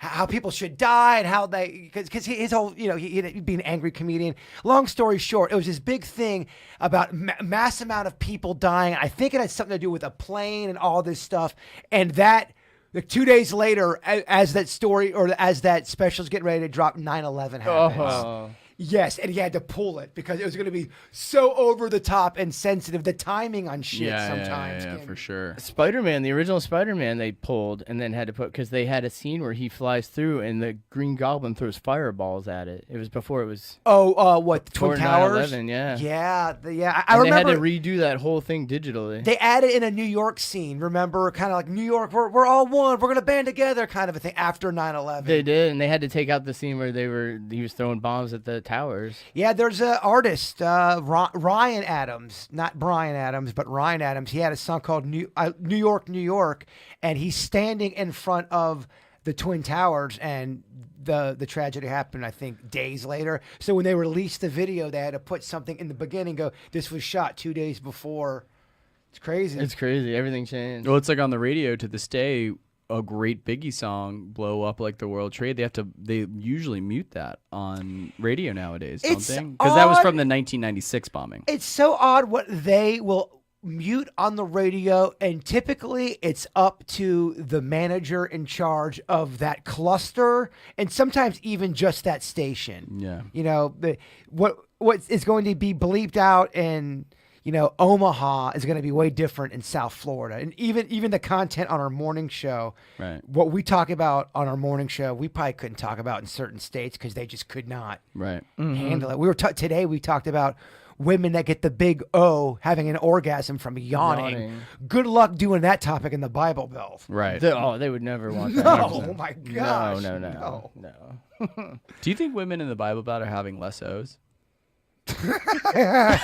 how people should die and how because his whole, he'd be an angry comedian. Long story short, it was this big thing about mass amount of people dying. I think it had something to do with a plane and all this stuff. And that, like 2 days later, as that story or as that special's getting ready to drop, 9/11 happens. Oh. Yes, and he had to pull it because it was going to be so over the top and sensitive. The timing on shit sometimes. Yeah, for sure. Spider-Man, the original Spider-Man, they pulled and then had to put, because they had a scene where he flies through and the Green Goblin throws fireballs at it. It was before it was. What, the Twin before Towers? 9/11, yeah. Yeah. I And remember they had to redo that whole thing digitally. they added in a New York scene. Remember, kind of like New York, we're all one. We're gonna band together, kind of a thing. After 9/11, They did, and they had to take out the scene where he was throwing bombs at the towers. Yeah, there's an artist, Ryan Adams, not Brian Adams, but Ryan Adams. He had a song called New York, New York, and he's standing in front of the Twin Towers, and the tragedy happened, I think, days later. So when they released the video, they had to put something in the beginning, go, this was shot 2 days before. It's crazy. It's crazy. Everything changed. Well, it's like on the radio to this day, a great Biggie song blow up like the World Trade. They usually mute that on radio nowadays, don't they? Because that was from the 1996 bombing. It's so odd what they will mute on the radio, and typically it's up to the manager in charge of that cluster, and sometimes even just that station. Yeah. What is going to be bleeped out in Omaha is going to be way different in South Florida. And even the content on our morning show, Right. what we talk about on our morning show, we probably couldn't talk about in certain states because they just could not Right. handle it. We were today we talked about women that get the big O having an orgasm from yawning. Good luck doing that topic in the Bible Belt. Right. They would never want that. Oh my gosh. No. Do you think women in the Bible Belt are having less O's? now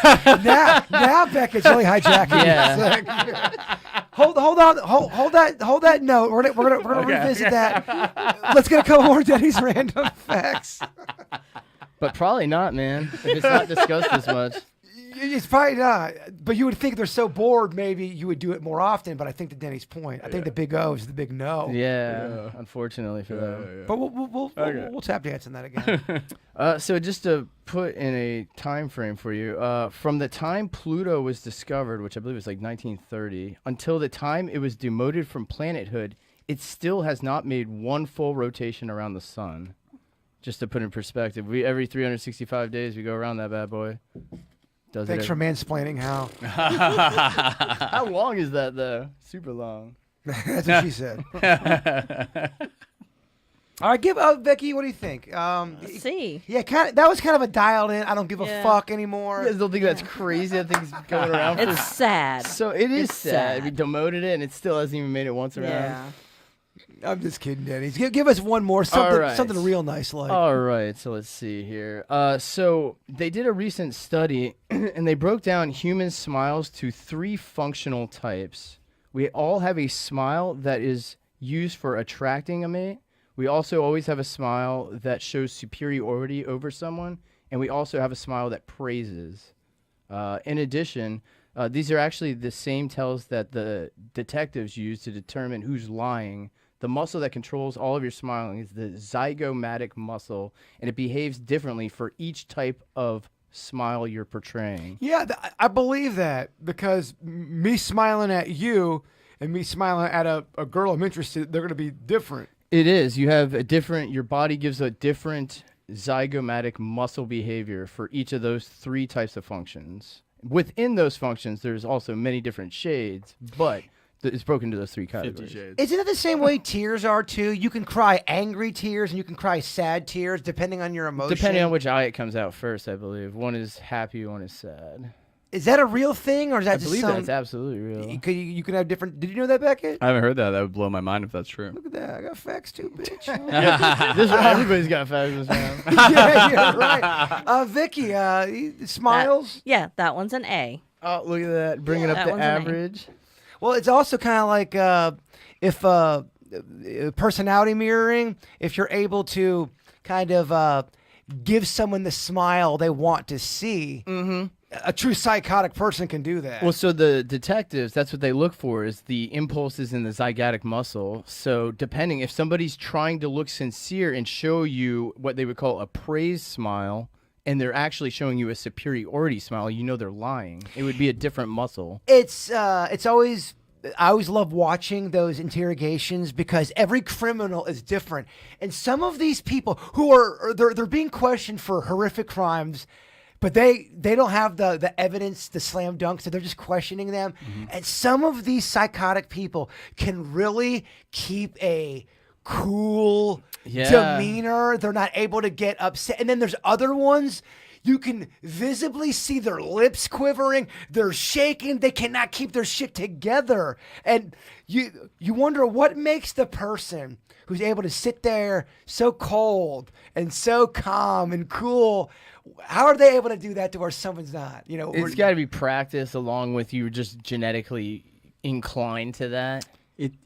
Beckett's really hijacking. Yeah. Hold that note. We're gonna revisit that. Let's get a couple more Denny's random facts. But probably not, man. If it's not discussed as much. It's probably not. But you would think they're so bored, maybe you would do it more often. But I think to Denny's point, I think the big O is the big no. Yeah, unfortunately for them. But we'll tap dance on that again. So just to put in a time frame for you, from the time Pluto was discovered, which I believe was like 1930, until the time it was demoted from planethood, it still has not made one full rotation around the sun. Just to put in perspective, every 365 days we go around that bad boy. Thanks for mansplaining how. How long is that though? Super long. That's what she said. All right, Vicky. What do you think? Let's see. Yeah, that was kind of a dialed in. I don't give a fuck anymore. You guys don't think that's crazy? That thing's going around. It's sad. So it is It's sad. sad. We demoted it, and it still hasn't even made it once around. Yeah. I'm just kidding, Denny. Give us one more, something, right. something real nice like. All right, so let's see here. So they did a recent study, and they broke down human smiles to 3 functional types. We all have a smile that is used for attracting a mate. We also always have a smile that shows superiority over someone, and we also have a smile that praises. In addition, these are actually the same tells that the detectives use to determine who's lying. The muscle that controls all of your smiling is the zygomatic muscle, and it behaves differently for each type of smile you're portraying. Yeah, I believe that because me smiling at you and me smiling at a girl I'm interested, they're going to be different. It is. You have your body gives a different zygomatic muscle behavior for each of those 3 types of functions. Within those functions, there's also many different shades, but it's broken into those 3 categories. 50 shades. Isn't it the same way tears are too? You can cry angry tears and you can cry sad tears depending on your emotion. Depending on which eye it comes out first, I believe. One is happy, one is sad. Is that a real thing or is that I just believe some... that's absolutely real. You can have different... Did you know that, Beckett? I haven't heard that. That would blow my mind if that's true. Look at that. I got facts too, bitch. Everybody's got fabulous man. Yeah, you're right. Vicky, smiles? That one's an A. Oh, look at that. Bringing up that the one's an A. average. Well, it's also kind of like if personality mirroring, if you're able to kind of give someone the smile they want to see, a true psychotic person can do that. Well, so the detectives, that's what they look for, is the impulses in the zygomatic muscle. So depending, if somebody's trying to look sincere and show you what they would call a praise smile, and they're actually showing you a superiority smile, you know they're lying. It would be a different muscle. It's always... I always love watching those interrogations because every criminal is different. And some of these people who they're being questioned for horrific crimes, but they don't have the evidence, the slam dunk, so they're just questioning them. And some of these psychotic people can really keep a cool demeanor. They're not able to get upset. And then there's other ones. You can visibly see their lips quivering. They're shaking. They cannot keep their shit together. And you wonder what makes the person who's able to sit there so cold and so calm and cool, how are they able to do that to where someone's not? You know, It's got to be practice along with you just genetically inclined to that.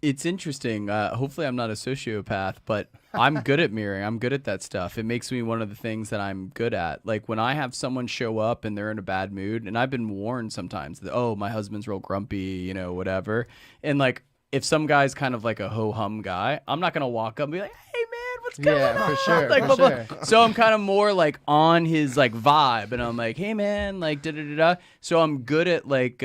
It's interesting. Hopefully I'm not a sociopath, but I'm good at mirroring. I'm good at that stuff. It makes me one of the things that I'm good at. Like when I have someone show up and they're in a bad mood, and I've been warned sometimes that, oh, my husband's real grumpy, whatever. And like if some guy's kind of like a ho-hum guy, I'm not going to walk up and be like, hey, man, what's going on? For sure. Like, for blah, sure. blah. So I'm kind of more like on his like vibe, and I'm like, hey, man, like da-da-da-da. So I'm good at like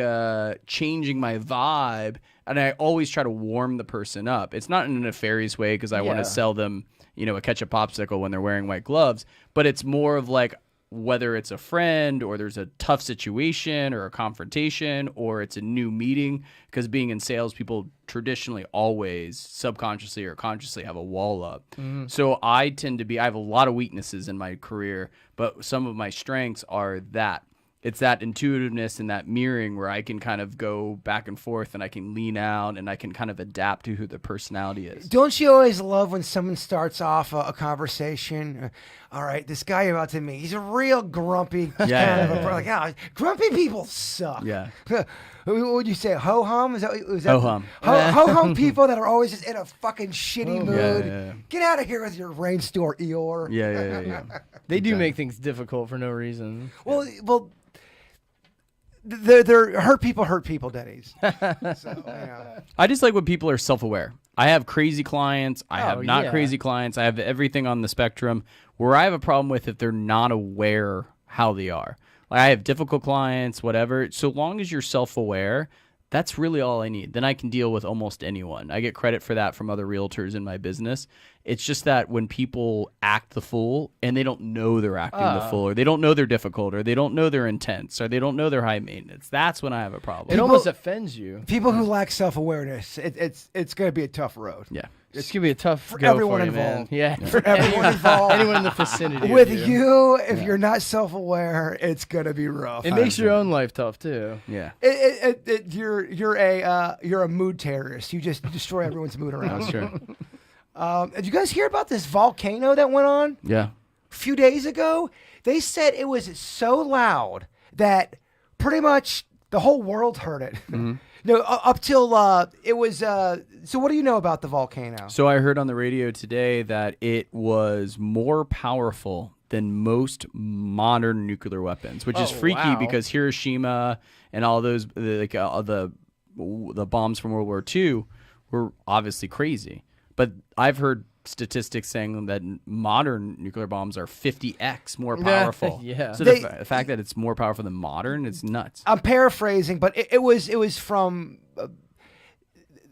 changing my vibe. And I always try to warm the person up. It's not in a nefarious way because I want to sell them, a ketchup popsicle when they're wearing white gloves. But it's more of like whether it's a friend or there's a tough situation or a confrontation or it's a new meeting. Because being in sales, people traditionally always subconsciously or consciously have a wall up. So I have a lot of weaknesses in my career, but some of my strengths are that. It's that intuitiveness and that mirroring where I can kind of go back and forth and I can lean out and I can kind of adapt to who the personality is. Don't you always love when someone starts off a conversation? All right, this guy you're about to meet, he's a real grumpy grumpy people suck. Yeah. What would you say? Ho-hum? Is that Ho-hum. Ho-hum people that are always just in a fucking shitty mood. Yeah. Get out of here with your rain store, Eeyore. Yeah. They do make things difficult for no reason. Well, they're hurt people, Denny's. So, yeah. I just like when people are self-aware. I have crazy clients. I have not yeah. crazy clients. I have everything on the spectrum. Where I have a problem with if they're not aware how they are. Like I have difficult clients, whatever. So long as you're self-aware, that's really all I need. Then I can deal with almost anyone. I get credit for that from other realtors in my business. It's just that when people act the fool and they don't know they're acting the fool, or they don't know they're difficult, or they don't know they're intense, or they don't know they're high maintenance, that's when I have a problem. It almost offends you. People who lack self-awareness, it's going to be a tough road. Yeah. It's gonna be a tough for go everyone for you, man. involved. Yeah, For everyone involved. anyone in the vicinity. With of you, if you're not self-aware, it's going to be rough. it makes your own life tough too. Yeah. You're a mood terrorist. You just destroy everyone's mood around. That's true. Did you guys hear about this volcano that went on Yeah. a few days ago? They said it was so loud that pretty much the whole world heard it. No, up till it was. So, what do you know about the volcano? So I heard on the radio today that it was more powerful than most modern nuclear weapons, which is freaky wow. because Hiroshima and all those the bombs from World War II were obviously crazy. But I've heard statistics saying that modern nuclear bombs are 50x more powerful. Yeah. So the fact that it's more powerful than modern, it's nuts. I'm paraphrasing, but it was from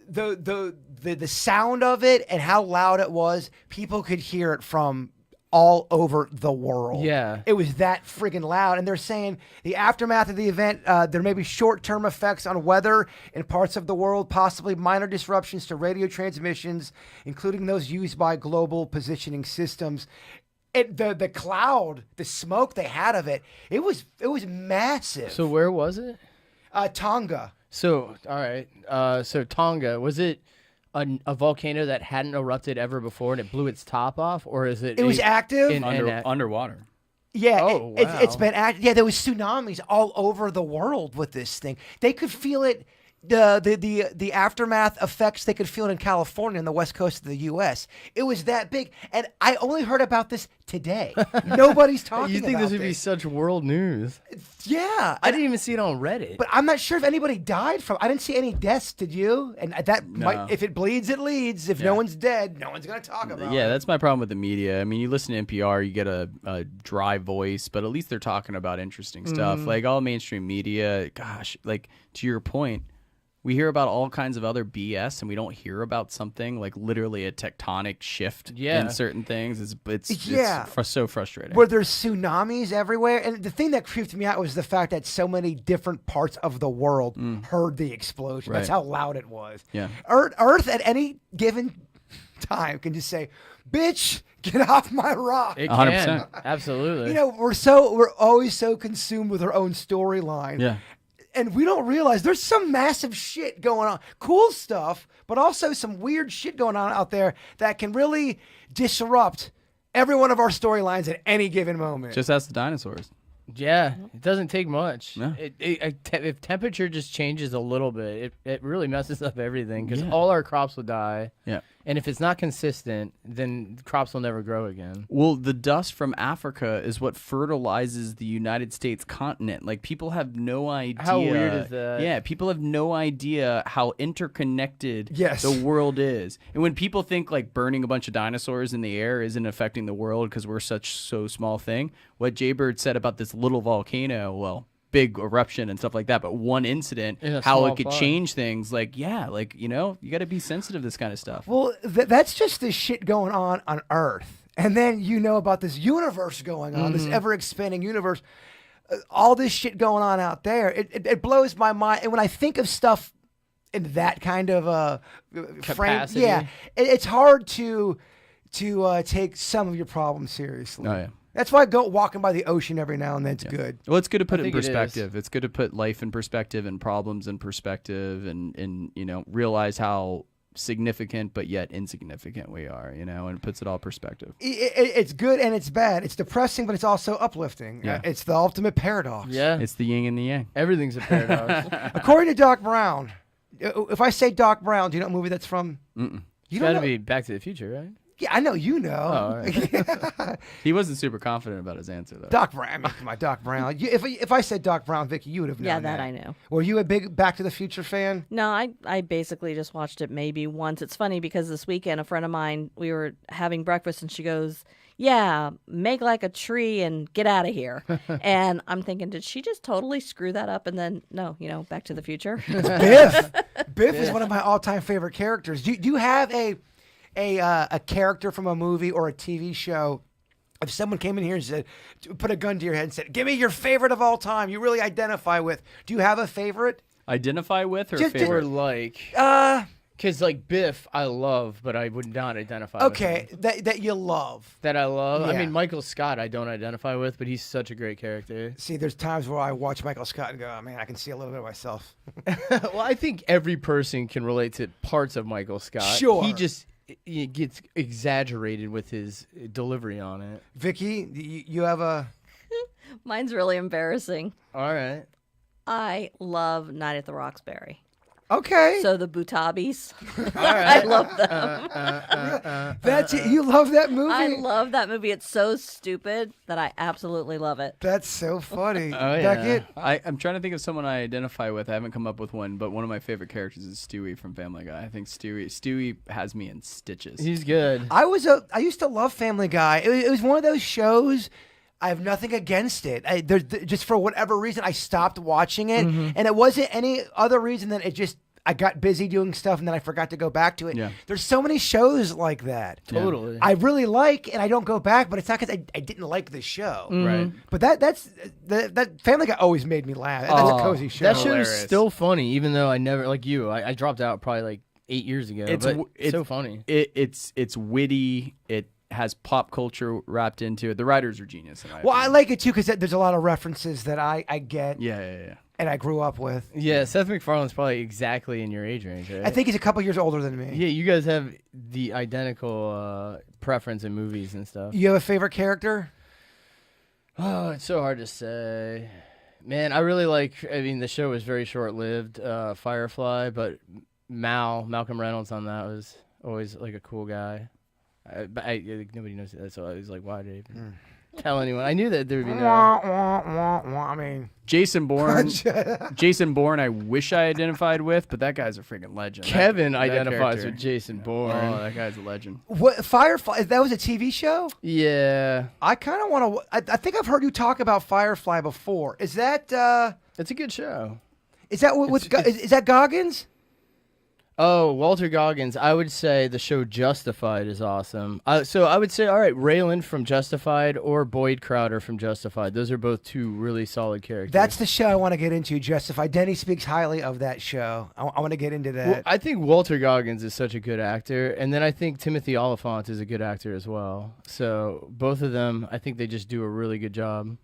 the sound of it and how loud it was. People could hear it from all over the world. Yeah. It was that friggin' loud. And they're saying the aftermath of the event, there may be short-term effects on weather in parts of the world, possibly minor disruptions to radio transmissions, including those used by global positioning systems. The cloud, the smoke they had of it, it was massive. So where was it? Tonga. So all right. So Tonga, was it a volcano that hadn't erupted ever before and it blew its top off, or is it? It was active? Underwater. Yeah, Oh, it's wow. been active. Yeah, there was tsunamis all over the world with this thing. They could feel it. The aftermath effects, they could feel it in California on the west coast of the U.S. It was that big, and I only heard about this today. Nobody's talking. You think about this would be such world news? Yeah, I didn't even see it on Reddit. but I'm not sure if anybody died from. I didn't see any deaths. Did you? And that might, if it bleeds, it leads. If no one's dead, no one's gonna talk about it. Yeah, that's my problem with the media. I mean, you listen to NPR, you get a dry voice, but at least they're talking about interesting stuff. Like all mainstream media, gosh, like to your point, we hear about all kinds of other BS, and we don't hear about something like literally a tectonic shift in certain things. It's so frustrating. Where there's tsunamis everywhere. And the thing that creeped me out was the fact that so many different parts of the world heard the explosion. That's Right. how loud it was. Yeah. Earth at any given time can just say, bitch, get off my rock. It 100%. can. Absolutely. You know, we're always so consumed with our own storyline. Yeah. And we don't realize there's some massive shit going on. Cool stuff, but also some weird shit going on out there that can really disrupt every one of our storylines at any given moment. Just ask the dinosaurs. Yeah, it doesn't take much. No. If temperature just changes a little bit, it really messes up everything because all our crops will die. Yeah. And if it's not consistent, then crops will never grow again. Well, the dust from Africa is what fertilizes the United States continent. Like, people have no idea. How weird is that? Yeah, people have no idea how interconnected Yes. the world is. And when people think, like, burning a bunch of dinosaurs in the air isn't affecting the world because we're so small thing, what Jaybird said about this little volcano, well, big eruption and stuff like that, but one incident, In a how small it could pod. change things, like, yeah, like, you know, you got to be sensitive to this kind of stuff. Well, that's just the shit going on Earth. And then you know about this universe going on, this ever-expanding universe. All this shit going on out there. It blows my mind. And when I think of stuff in that kind of frame, Capacity. yeah, it's hard to take some of your problems seriously. Oh, yeah. That's why walking by the ocean every now and then is good. Well, it's good to put it in think it is. perspective. It's good to put life in perspective and problems in perspective and you know, realize how significant but yet insignificant we are, you know, and it puts it all in perspective. It's good and it's bad. It's depressing, but it's also uplifting. Yeah. It's the ultimate paradox. Yeah. It's the yin and the yang. Everything's a paradox. According to Doc Brown, if I say Doc Brown, do you know what movie that's from? Mm-mm. You Got don't to know? be Back to the Future, right? Yeah, I know you know. all right. He wasn't super confident about his answer though. Doc Brown. I mean, come on, Doc Brown. If I said Doc Brown, Vicky, you would have known Yeah, that I knew. Were you a big Back to the Future fan? No, I basically just watched it maybe once. It's funny because this weekend a friend of mine, we were having breakfast and she goes, yeah, make like a tree and get out of here. And I'm thinking, did she just totally screw that up? And then, no, Back to the Future. Biff. Biff is one of my all-time favorite characters. Do you have a character from a movie or a TV show? If someone came in here and said, put a gun to your head and said, give me your favorite of all time, you really identify with. Do you have a favorite? Identify with or Just- favorite? Or like, Uh, because like Biff, I love, but I would not identify with okay, him. that you love. That I love. I Yeah. mean, Michael Scott, I don't identify with, but he's such a great character. See, there's times where I watch Michael Scott and go, oh, man, I can see a little bit of myself. Well, I think every person can relate to parts of Michael Scott. Sure. He gets exaggerated with his delivery on it. Vicky, you have a... Mine's really embarrassing. All right. I love Night at the Roxbury. Okay. So the Butabis. I love them. That's it. You love that movie? I love that movie. It's so stupid that I absolutely love it. That's so funny. Oh, yeah. Beckett? I'm trying to think of someone I identify with. I haven't come up with one, but one of my favorite characters is Stewie from Family Guy. I think Stewie has me in stitches. He's good. I used to love Family Guy. It was one of those shows. I have nothing against it. Just for whatever reason, I stopped watching it, and it wasn't any other reason than I got busy doing stuff, and then I forgot to go back to it. Yeah. There's so many shows like that. Totally. I really like, and I don't go back, but it's not because I didn't like the show. Right. But that Family Guy always made me laugh. That's a cozy show. That show's Hilarious. still funny, even though I never, like you, I dropped out probably like 8 years ago. It's But w- it's so funny. It's witty. It has pop culture wrapped into it. The writers are genius. Well, I like it too because there's a lot of references that I get Yeah. and I grew up with. Yeah, Seth MacFarlane's probably exactly in your age range, right? I think he's a couple years older than me. Yeah, you guys have the identical preference in movies and stuff. You have a favorite character? Oh, it's so hard to say. Man, I really like, I mean, the show was very short-lived, Firefly, but Malcolm Reynolds on that was always like a cool guy. But nobody knows that, so I was like, why did I even tell anyone? I knew that there would be no... I mean, Jason Bourne. Jason Bourne. I wish I identified with, but that guy's a freaking legend. Kevin That identifies character. with Jason Bourne. Oh, that guy's a legend. what Firefly? That was a TV show. Yeah, I kind of want to. I think I've heard you talk about Firefly before. Is that? it's a good show. Is that with? Is that Goggins? Oh, Walter Goggins. I would say the show Justified is awesome. So I would say, all right, Raylan from Justified or Boyd Crowder from Justified. Those are both two really solid characters. That's the show I want to get into. Justified. Denny speaks highly of that show. I want to get into that. Well, I think Walter Goggins is such a good actor, and then I think Timothy Olyphant is a good actor as well. So both of them, I think they just do a really good job.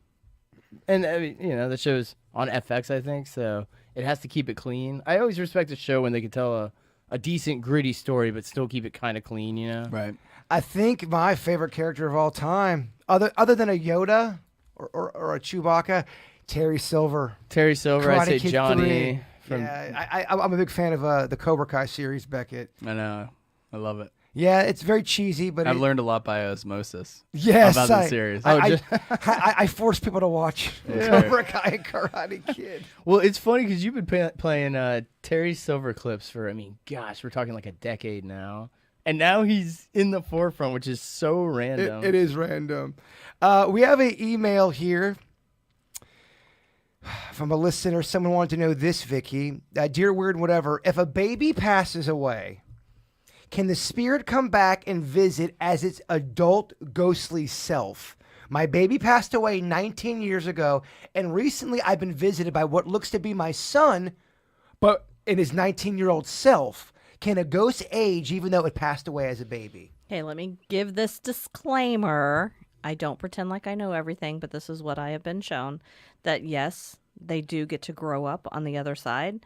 And I mean, the show's on FX, I think, so it has to keep it clean. I always respect a show when they can tell a decent, gritty story, but still keep it kind of clean, Right. I think my favorite character of all time, other than a Yoda or a Chewbacca, Terry Silver. Terry Silver, I'd Karate say Kid Johnny 3. from. Yeah, I'm a big fan of the Cobra Kai series, Beckett. I know. I love it. Yeah, it's very cheesy, but I've learned a lot by osmosis. yes, about the series. I force people to watch Cobra Kai and Karate Kid. Well, it's funny because you've been playing Terry Silver clips for, gosh, we're talking like a decade now. And now he's in the forefront, which is so random. It is random. We have an email here from a listener. Someone wanted to know this, Vicky. Dear Weird Whatever, if a baby passes away, can the spirit come back and visit as its adult ghostly self? My baby passed away 19 years ago, and recently I've been visited by what looks to be my son, but in his 19-year-old self. Can a ghost age even though it passed away as a baby? Okay, let me give this disclaimer. I don't pretend like I know everything, but this is what I have been shown. That yes, they do get to grow up on the other side.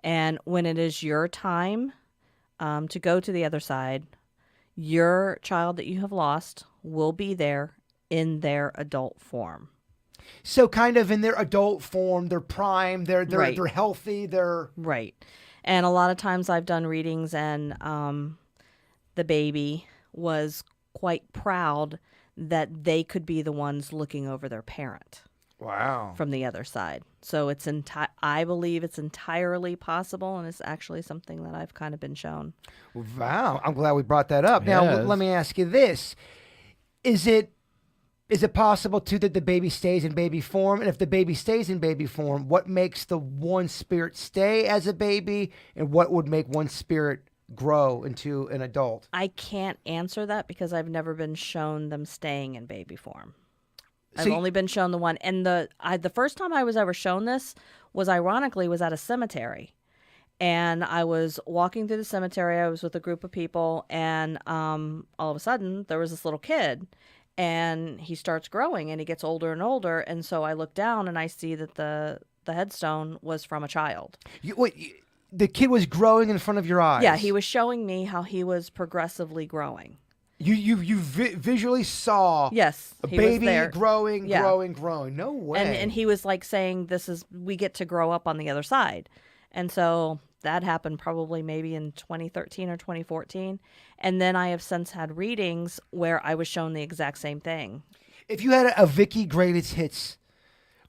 And when it is your time to go to the other side, your child that you have lost will be there in their adult form. So kind of in their adult form, they're prime, they're Right. they're healthy, they're... Right. And a lot of times I've done readings and the baby was quite proud that they could be the ones looking over their parent Wow. from the other side. So it's I believe it's entirely possible, and it's actually something that I've kind of been shown. Wow. I'm glad we brought that up. Now, Yes. let me ask you this. Is it possible, too, that the baby stays in baby form? And if the baby stays in baby form, what makes the one spirit stay as a baby, and what would make one spirit grow into an adult? I can't answer that because I've never been shown them staying in baby form. I've See- only been shown the one, and the first time I was ever shown this was ironically at a cemetery, and I was walking through the cemetery. I was with a group of people, and all of a sudden there was this little kid, and he starts growing, and he gets older and older, and so I look down and I see that the headstone was from a child. The kid was growing in front of your eyes? Yeah, he was showing me how he was progressively growing. You visually saw Yes, a he was baby there. growing, Yeah. growing. No way. And he was like saying, we get to grow up on the other side. And so that happened probably maybe in 2013 or 2014. And then I have since had readings where I was shown the exact same thing. If you had a Vicky Greatest Hits,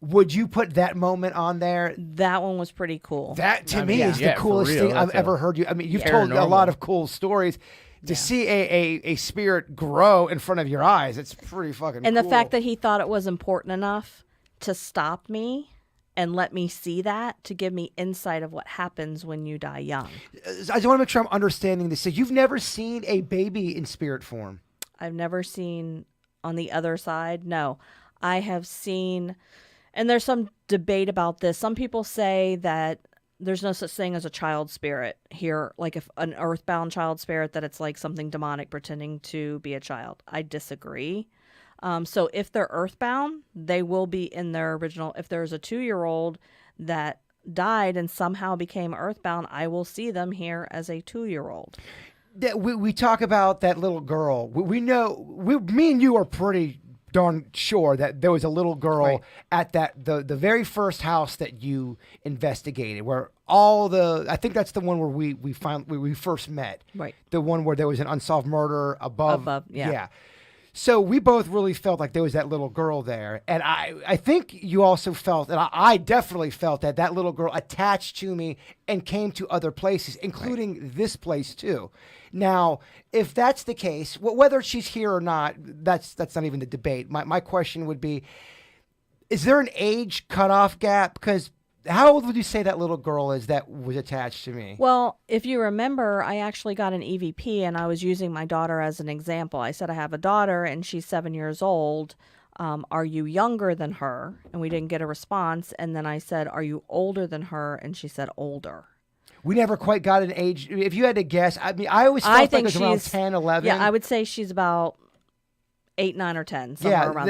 would you put that moment on there? That one was pretty cool. That to I me mean, is yeah, the for coolest real, thing I've that's ever a heard you. I mean, you've told a lot paranormal. of cool stories. To see a spirit grow in front of your eyes, it's pretty fucking and cool. the fact that he thought it was important enough to stop me and let me see that, to give me insight of what happens when you die young. I just want to make sure I'm understanding this. So you've never seen a baby in spirit form? I've never seen on the other side. No, I have seen, and there's some debate about this. Some people say that there's no such thing as a child spirit here, like if an earthbound child spirit, that it's like something demonic pretending to be a child. I disagree. So if they're earthbound, they will be in their original. If there's a 2-year-old that died and somehow became earthbound, I will see them here as a 2-year-old. That we talk about that little girl. We know, me and you are pretty darn sure that there was a little girl Right. at the very first house that you investigated, where I think that's the one where we first met. Right. The one where there was an unsolved murder above. Yeah. So we both really felt like there was that little girl there. And I think you also felt, and I definitely felt that little girl attached to me and came to other places, including this place too. Now, if that's the case, whether she's here or not, that's not even the debate. My question would be, is there an age cutoff gap? Because how old would you say that little girl is that was attached to me? Well, if you remember, I actually got an EVP and I was using my daughter as an example. I said, I have a daughter and she's 7 years old. Are you younger than her? And we didn't get a response. And then I said, are you older than her? And she said, older. We never quite got an age. If you had to guess, I mean, I always felt like it was around 10, 11. Yeah, I would say she's about 8, 9, or 10, somewhere around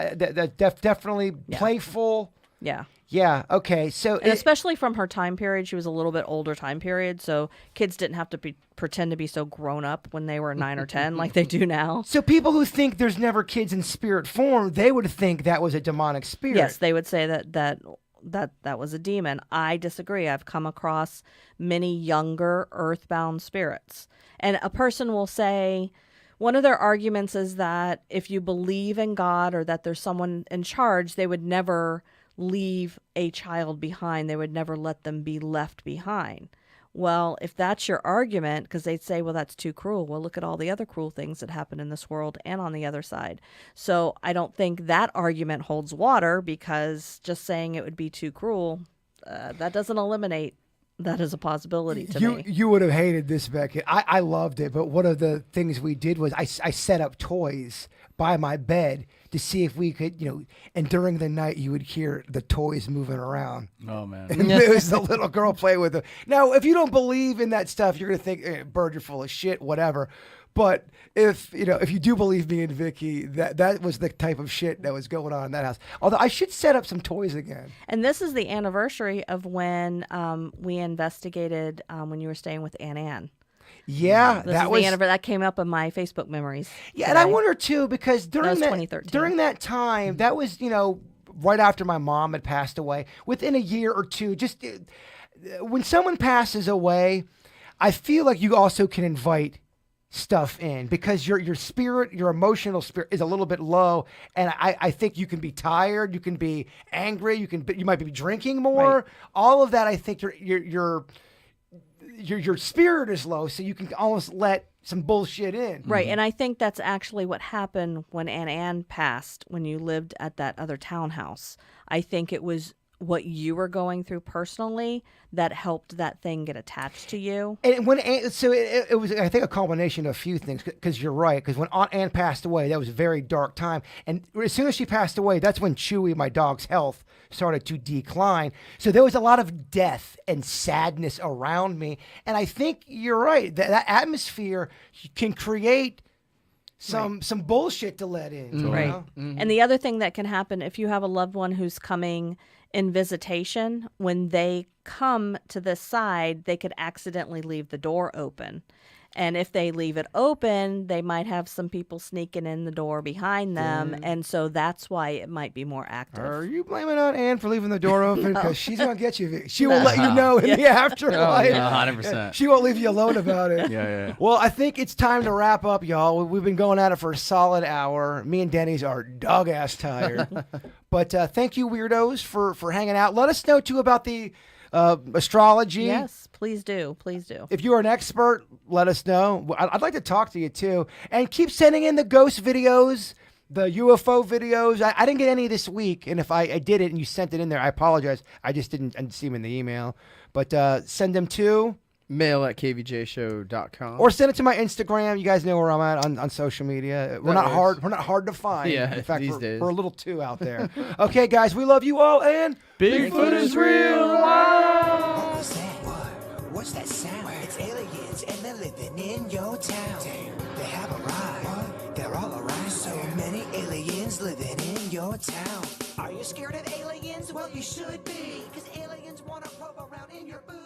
there. Definitely playful. Yeah. Yeah. Okay. So And especially from her time period, she was a little bit older time period, so kids didn't have to pretend to be so grown up when they were 9 or 10 like they do now. so people who think there's never kids in spirit form, they would think that was a demonic spirit. Yes, they would say that was a demon. I disagree. I've come across many younger earthbound spirits. And a person will say, one of their arguments is that if you believe in God or that there's someone in charge, they would never leave a child behind. They would never let them be left behind. Well, if that's your argument, because they'd say, well, that's too cruel. Well, look at all the other cruel things that happen in this world and on the other side. So I don't think that argument holds water, because just saying it would be too cruel, that doesn't eliminate that as a possibility to me. You would have hated this, Becky. I loved it, but one of the things we did was I set up toys by my bed to see if we could, and during the night you would hear the toys moving around. Oh man. And it was the little girl playing with them. Now, if you don't believe in that stuff, you're gonna think, Bird, you're full of shit, whatever. But if you do believe me and Vicky, that was the type of shit that was going on in that house. Although I should set up some toys again. And this is the anniversary of when we investigated when you were staying with Ann. Yeah, This that is was the anniversary. That came up in my Facebook memories. Yeah, and I today. wonder too, because during was that 2013. during that time, that was right after my mom had passed away. Within a year or two, just when someone passes away, I feel like you also can invite stuff in because your spirit, your emotional spirit is a little bit low, and I think you can be tired, you can be angry, you might be drinking more. Right. All of that, I think your spirit is low, so you can almost let some bullshit in. Right, and I think that's actually what happened when Aunt Anne passed when you lived at that other townhouse. I think it was what you were going through personally that helped that thing get attached to you. And when it was, I think, a combination of a few things. Because you're right. Because when Aunt Anne passed away, that was a very dark time. And as soon as she passed away, that's when Chewy, my dog's health, started to decline. So there was a lot of death and sadness around me. And I think you're right. That atmosphere can create some bullshit to let in. you Right. know? And the other thing that can happen if you have a loved one who's coming in visitation, when they come to this side, they could accidentally leave the door open. And if they leave it open, they might have some people sneaking in the door behind them. And so that's why it might be more active. Are you blaming Aunt Anne for leaving the door open? Because she's going to get you. She will let you know in the afterlife. yeah, 100%. She won't leave you alone about it. Yeah. Well, I think it's time to wrap up, y'all. We've been going at it for a solid hour. Me and Denny's are dog-ass tired. But thank you, weirdos, for hanging out. Let us know, too, about the astrology. Yes, please do. Please do. If you are an expert, let us know. I'd like to talk to you, too. And keep sending in the ghost videos, the UFO videos. I didn't get any this week. And if I did it and you sent it in there, I apologize. I didn't see them in the email. But send them to... mail@kvjshow.com. Or send it to my Instagram. You guys know where I'm at on social media. We're not hard to find. Yeah, in fact, these days. we're a little too out there. Okay, guys, we love you all, and Bigfoot is real. Wow. What's that? What's that sound? It's aliens and they're living in your town. They have arrived. They're all around. So many aliens living in your town. Are you scared of aliens? Well, you should be. Because aliens want to probe around in your booty.